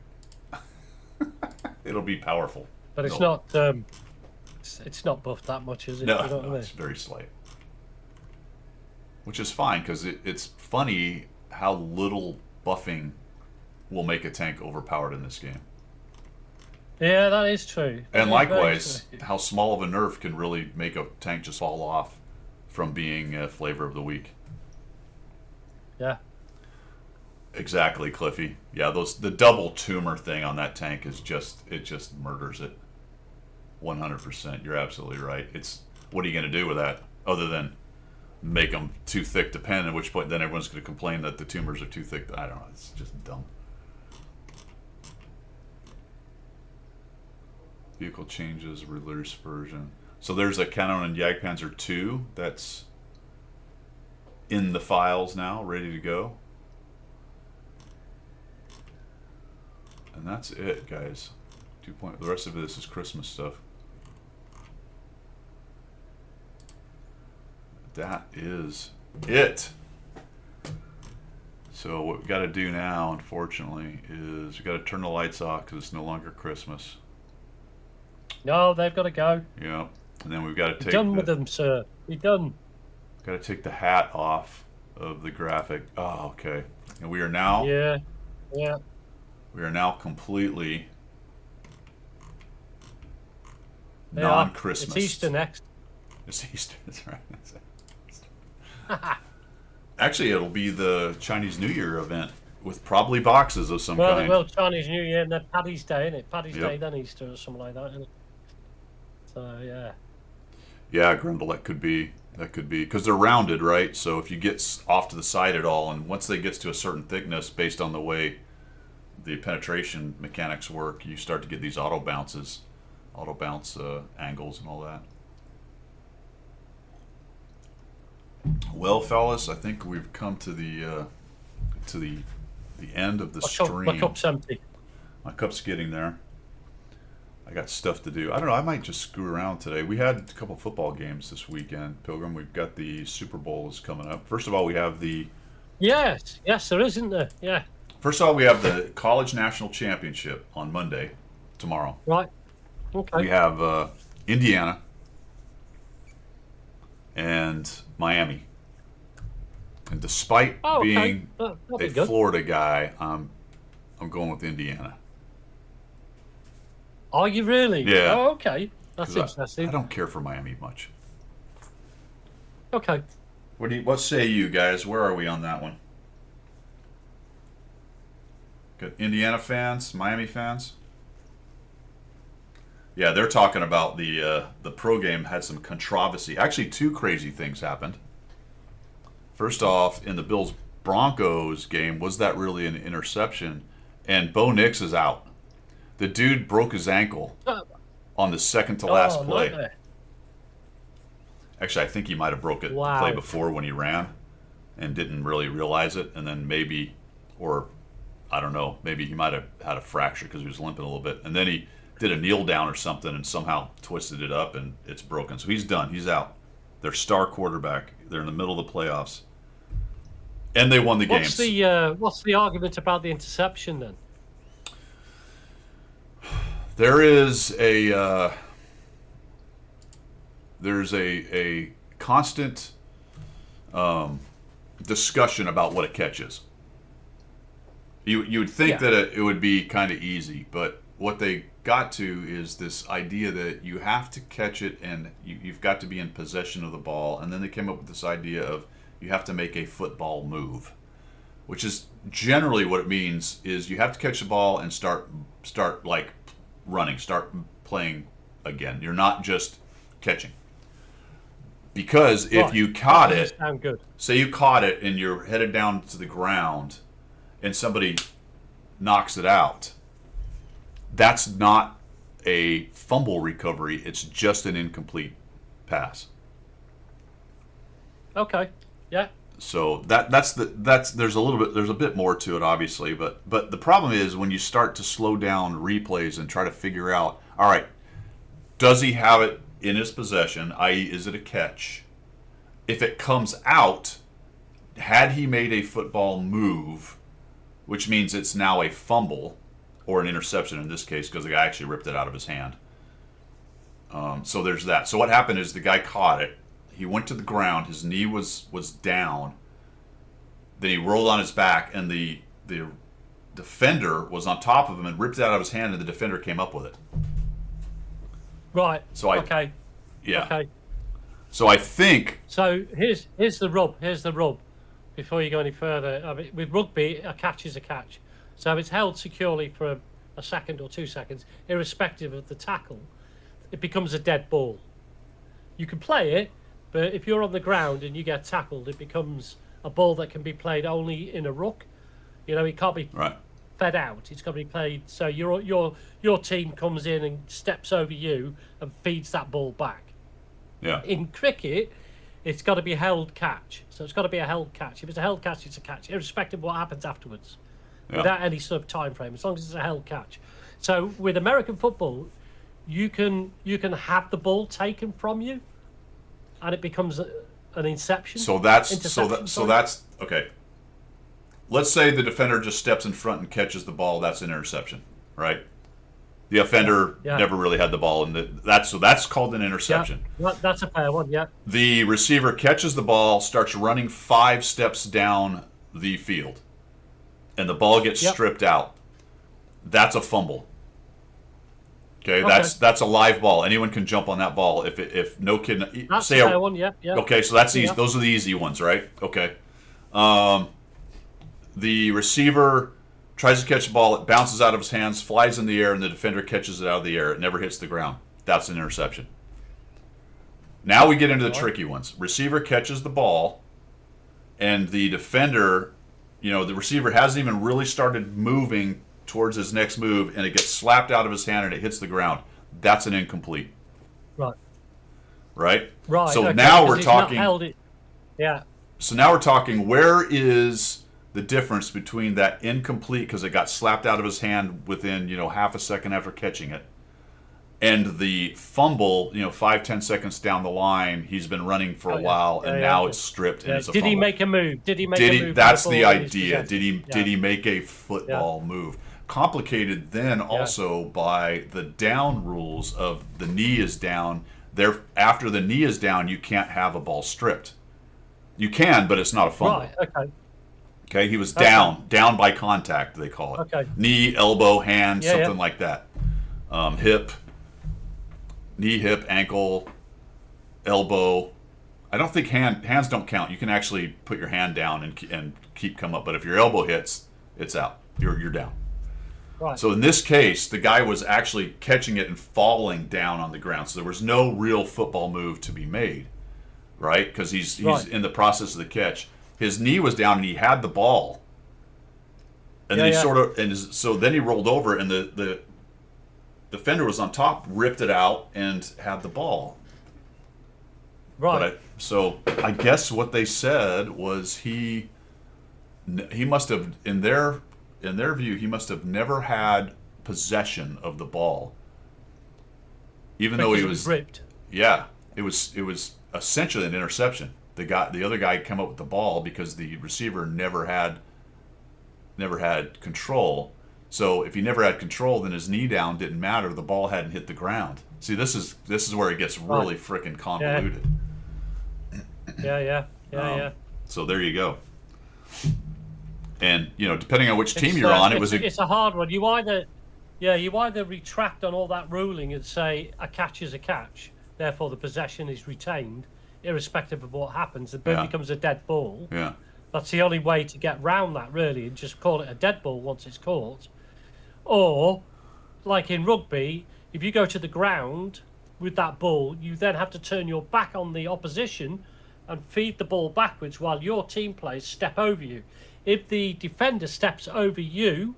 It'll be powerful. But it's No. not. It's not buffed that much, is it? No, You know what I no, mean? it's very slight. Which is fine, because it's funny how little buffing will make a tank overpowered in this game. Yeah, that is true. That And is very likewise, true. how small of a nerf can really make a tank just fall off from being a flavor of the week. Yeah. Exactly, Cliffy. Yeah, the double tumor thing on that tank is just murders it. 100%. You're absolutely right. It's what are you going to do with that other than make them too thick to pen? At which point, then everyone's going to complain that the tumors are too thick. I don't know. It's just dumb. Vehicle changes, release version. So there's a Canon and Jagdpanzer 2 that's in the files now, ready to go. And that's it, guys. The rest of this is Christmas stuff. That is it. So what we got to do now, unfortunately, is we got to turn the lights off because it's no longer Christmas. No, they've got to go. Yeah, and then we've got to Be take done with them, sir. Be done. got to take the hat off of the graphic. Oh, okay. And we are now Yeah. Yeah. we are now completely They are. non-Christmas. It's Easter next. It's Easter. That's right. Actually, it'll be the Chinese New Year event with probably boxes of some kind. Well, Chinese New Year and then Paddy's Day, isn't it? Paddy's Yep. Day, then Easter or something like that, isn't it? So, yeah. Yeah, Grundle, that could be because they're rounded, right? So if you get off to the side at all, and once they get to a certain thickness, based on the way the penetration mechanics work, you start to get these auto bounce angles and all that. Well, fellas, I think we've come to the end of the stream. My cup's empty. My cup's getting there. I got stuff to do. I don't know. I might just screw around today. We had a couple football games this weekend, Pilgrim. We've got the Super Bowl is coming up. First of all, we have the Yes, there is, isn't there? Yeah. College National Championship on Monday, tomorrow. Right. Okay. We have Indiana and Miami. And despite Oh, okay. being That'll a be good. Florida guy, I'm going with Indiana. Are you really? Yeah. Oh, okay. That's 'Cause interesting. I don't care for Miami much. Okay. What say you guys? Where are we on that one? Good. Indiana fans, Miami fans. Yeah, they're talking about the pro game had some controversy. Actually, two crazy things happened. First off, in the Bills Broncos game, was that really an interception? And Bo Nix is out. The dude broke his ankle on the second to last play. Nightmare. Actually, I think he might have broke it the Wow. play before when he ran and didn't really realize it. And then maybe, or I don't know, maybe he might have had a fracture because he was limping a little bit. And then he did a kneel down or something and somehow twisted it up and it's broken. So he's done. He's out. Their star quarterback. They're in the middle of the playoffs. And they won the games. What's the argument about the interception then? There is there's a constant discussion about what a catch is. You would think that it would be kind of easy, but what they got to is this idea that you have to catch it and you've got to be in possession of the ball, and then they came up with this idea of you have to make a football move, which is generally what it means is you have to catch the ball and start like running, start playing again. You're not just catching. Because if Right. you caught That it, doesn't sound good. say you caught it and you're headed down to the ground and somebody knocks it out, that's not a fumble recovery, it's just an incomplete pass. Okay. Yeah. So that's there's a bit more to it obviously, but the problem is when you start to slow down replays and try to figure out, all right, does he have it in his possession, i.e. is it a catch? If it comes out, had he made a football move, which means it's now a fumble or an interception in this case because the guy actually ripped it out of his hand. So there's that. So what happened is the guy caught it. He went to the ground. His knee was down. Then he rolled on his back, and the defender was on top of him and ripped it out of his hand, and the defender came up with it. Right. So okay. Yeah. Okay. So I think So here's the rub. Here's the rub. Before you go any further, I mean, with rugby, a catch is a catch. So if it's held securely for a second or 2 seconds, irrespective of the tackle, it becomes a dead ball. You can play it, but if you're on the ground and you get tackled, it becomes a ball that can be played only in a ruck. You know, it can't be right. fed out. It's got to be played. So your team comes in and steps over you and feeds that ball back. Yeah. In cricket, it's got to be a held catch. So it's got to be a held catch. If it's a held catch, it's a catch, irrespective of what happens afterwards, without any sort of time frame, as long as it's a held catch. So with American football, you can have the ball taken from you, and it becomes an inception. So that's Interception, that's okay. Let's say the defender just steps in front and catches the ball. That's an interception, right? The offender never really had the ball, and that's called an interception. Yeah, that's a fair one. Yeah. The receiver catches the ball, starts running 5 steps down the field, and the ball gets stripped out. That's a fumble. Okay, that's a live ball. Anyone can jump on that ball. If no kid That's say a fair one. Yeah. Okay, so that's easy. Those are the easy ones, right? Okay. The receiver tries to catch the ball. It bounces out of his hands, flies in the air, and the defender catches it out of the air. It never hits the ground. That's an interception. Now we get into the tricky ones. Receiver catches the ball, and the defender, the receiver hasn't even really started moving towards his next move, and it gets slapped out of his hand and it hits the ground. That's an incomplete. Right. Right? Right. So okay, now we're he's not talking. held it. Yeah. So now we're talking, where is the difference between that incomplete because it got slapped out of his hand within, half a second after catching it, and the fumble, 5-10 seconds down the line, he's been running for a while, and now it's stripped and it's a Did fumble. he make a move? Did he make a move? That's the ball in his idea. possession? Did he make a football move? Complicated then also by the down rules of the knee is down. After the knee is down, you can't have a ball stripped. You can, but it's not a fumble. Right. Okay. Okay, he was down by contact, they call it. Okay. Knee, elbow, hand, Yeah, something yeah. like that. Hip, knee, hip, ankle, elbow. I don't think hands don't count. You can actually put your hand down and keep come up, but if your elbow hits, it's out. You're down. Right. So in this case, the guy was actually catching it and falling down on the ground. So there was no real football move to be made, right? Because he's Right. in the process of the catch. His knee was down and he had the ball, and then he sort of so then he rolled over and the defender was on top, ripped it out and had the ball. Right. So I guess what they said was he must have in their view he must have never had possession of the ball, even though he Because it was ripped. Yeah, it was essentially an interception. The other guy came up with the ball because the receiver never had control. So if he never had control, then his knee down didn't matter. The ball hadn't hit the ground. See, this is where it gets really freaking convoluted. Yeah. So there you go. And depending on which team It's, you're on, it's a hard one. You either retract on all that ruling and say a catch is a catch, therefore the possession is retained, irrespective of what happens. The ball becomes a dead ball. Yeah. That's the only way to get round that, really, and just call it a dead ball once it's caught. Or, like in rugby, if you go to the ground with that ball, you then have to turn your back on the opposition and feed the ball backwards while your team players step over you. If the defender steps over you,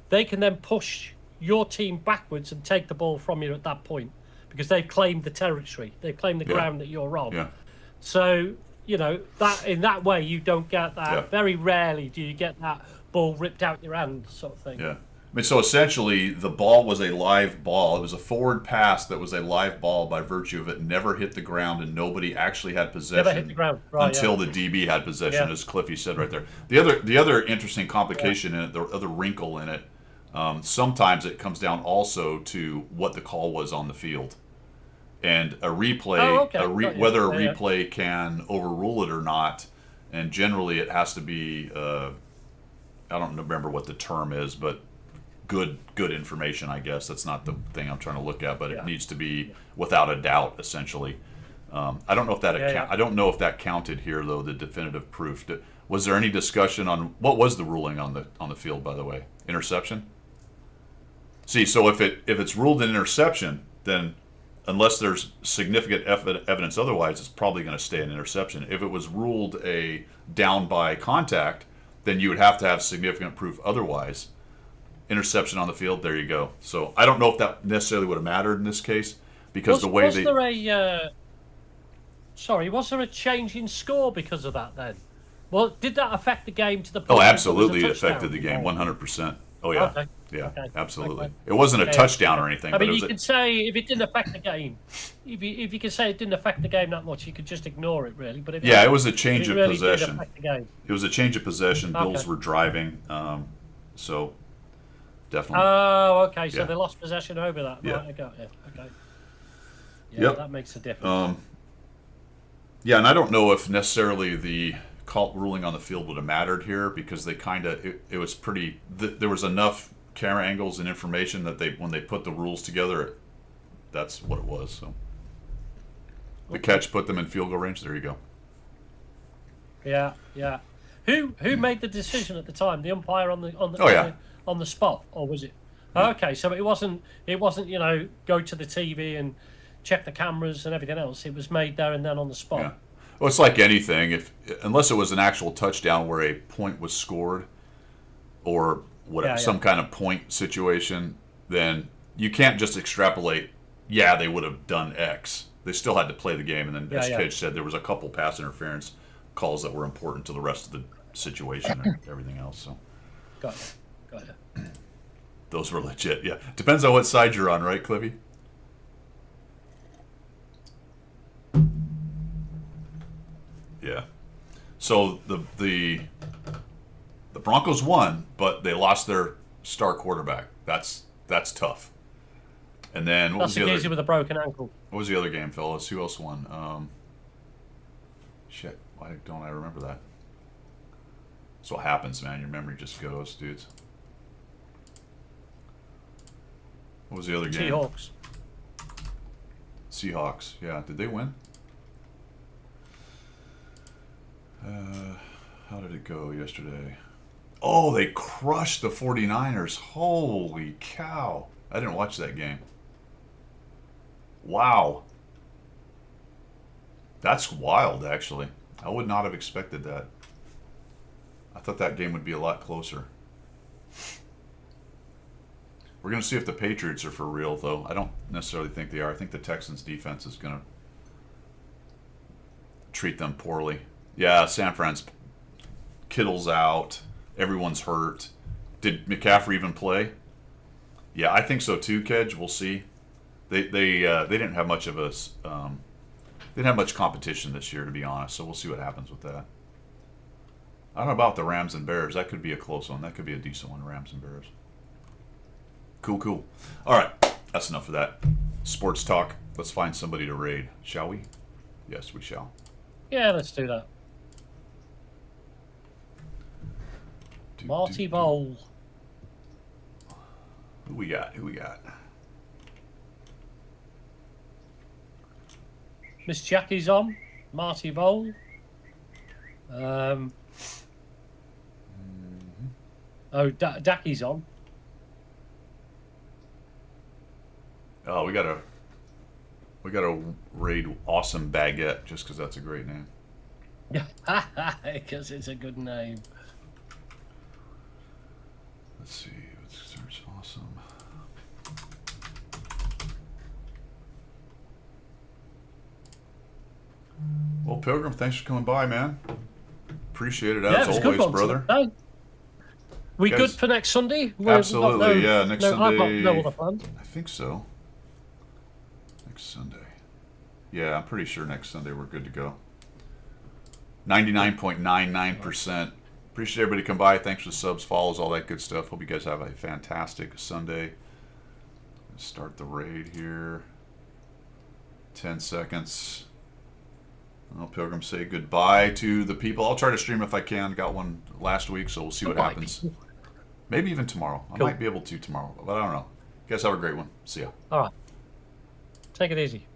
they can then push your team backwards and take the ball from you at that point because they've claimed the territory. They've claimed the ground that you're on. Yeah. So, that in that way you don't get that. Yeah. Very rarely do you get that ball ripped out your hand sort of thing. Yeah. I mean, so essentially, the ball was a live ball. It was a forward pass that was a live ball by virtue of it never hit the ground and nobody actually had possession Never hit the ground. Right, until the DB had possession, Yeah. as Cliffy said right there. The other interesting complication in it, the other wrinkle in it, sometimes it comes down also to what the call was on the field. And a replay, whether a replay can overrule it or not, and generally it has to be, I don't remember what the term is, but good information, I guess. That's not the thing I'm trying to look at, but it needs to be without a doubt, essentially. I don't know if that I don't know if that counted here, though. The definitive proof. Was there any discussion on what was the ruling on the field? By the way, interception. See, so if it's ruled an interception, then unless there's significant evidence otherwise, it's probably going to stay an interception. If it was ruled a down by contact, then you would have to have significant proof otherwise. Interception on the field, there you go. So I don't know if that necessarily would have mattered in this case because the way was there a change in score because of that then? Well, did that affect the game to the point? Oh, that it was a absolutely, it touchdown? affected the game 100%. Oh yeah, Okay. yeah, Okay. absolutely. Okay. It wasn't a touchdown or anything. I mean, but you could say if it didn't affect the game, if you could say it didn't affect the game that much, you could just ignore it, really. But it was a change of really possession. Did affect the game. It was a change of possession. Okay. Bills were driving, so definitely. Oh, okay. So Yeah. they lost possession over that. Yeah. Right, I got it. Okay. Yeah, Yep. that makes a difference. Yeah, and I don't know if necessarily the ruling on the field would have mattered here because they it was pretty. There was enough camera angles and information that when they put the rules together, that's what it was. So the catch put them in field goal range. There you go. Yeah. Who made the decision at the time? The umpire on the on the spot, or was it? Okay, so it wasn't go to the TV and check the cameras and everything else. It was made there and then on the spot. Yeah. Well, it's like anything. Unless it was an actual touchdown where a point was scored, or whatever, some kind of point situation, then you can't just extrapolate. Yeah, they would have done X. They still had to play the game, and then as Cage said, there was a couple pass interference calls that were important to the rest of the situation and everything else. So, Got it. those were legit. Yeah, depends on what side you're on, right, Cliffy? Yeah. So the Broncos won, but they lost their star quarterback. That's tough. And then what was the other? With a broken ankle. What was the other game, fellas? Who else won? Shit. Why don't I remember that? That's what happens, man. Your memory just goes, dudes. What was the other game? Seahawks. Seahawks. Yeah, did they win? How did it go yesterday? Oh, they crushed the 49ers. Holy cow. I didn't watch that game. Wow. That's wild, actually. I would not have expected that. I thought that game would be a lot closer. We're going to see if the Patriots are for real, though. I don't necessarily think they are. I think the Texans' defense is going to treat them poorly. Yeah, San Fran's Kittle's out. Everyone's hurt. Did McCaffrey even play? Yeah, I think so too, Kedge. We'll see. They didn't have much of a they didn't have much competition this year, to be honest. So we'll see what happens with that. I don't know about the Rams and Bears. That could be a close one. That could be a decent one, Rams and Bears. Cool. All right, that's enough of that. Sports talk. Let's find somebody to raid, shall we? Yes, we shall. Yeah, let's do that. Marty Vole. Who we got? Miss Jackie's on. Marty Vole. Oh, Dackie's on. Oh, we gotta raid Awesome Baguette just because that's a great name. Because it's a good name. Let's see. Let's search Awesome. Well, Pilgrim, thanks for coming by, man. Appreciate it as it was a good always, one brother. today. We Guys, good for next Sunday? Absolutely, yeah. Next I've got Sunday. no other plans. I think so. Next Sunday. Yeah, I'm pretty sure next Sunday we're good to go. 99.99%. Appreciate everybody come by. Thanks for the subs, follows, all that good stuff. Hope you guys have a fantastic Sunday. Let's start the raid here. 10 seconds. I'll Pilgrim say goodbye to the people. I'll try to stream if I can. Got one last week, so we'll see what happens. Maybe even tomorrow. I might be able to tomorrow, but I don't know. You guys have a great one. See ya. All right. Take it easy.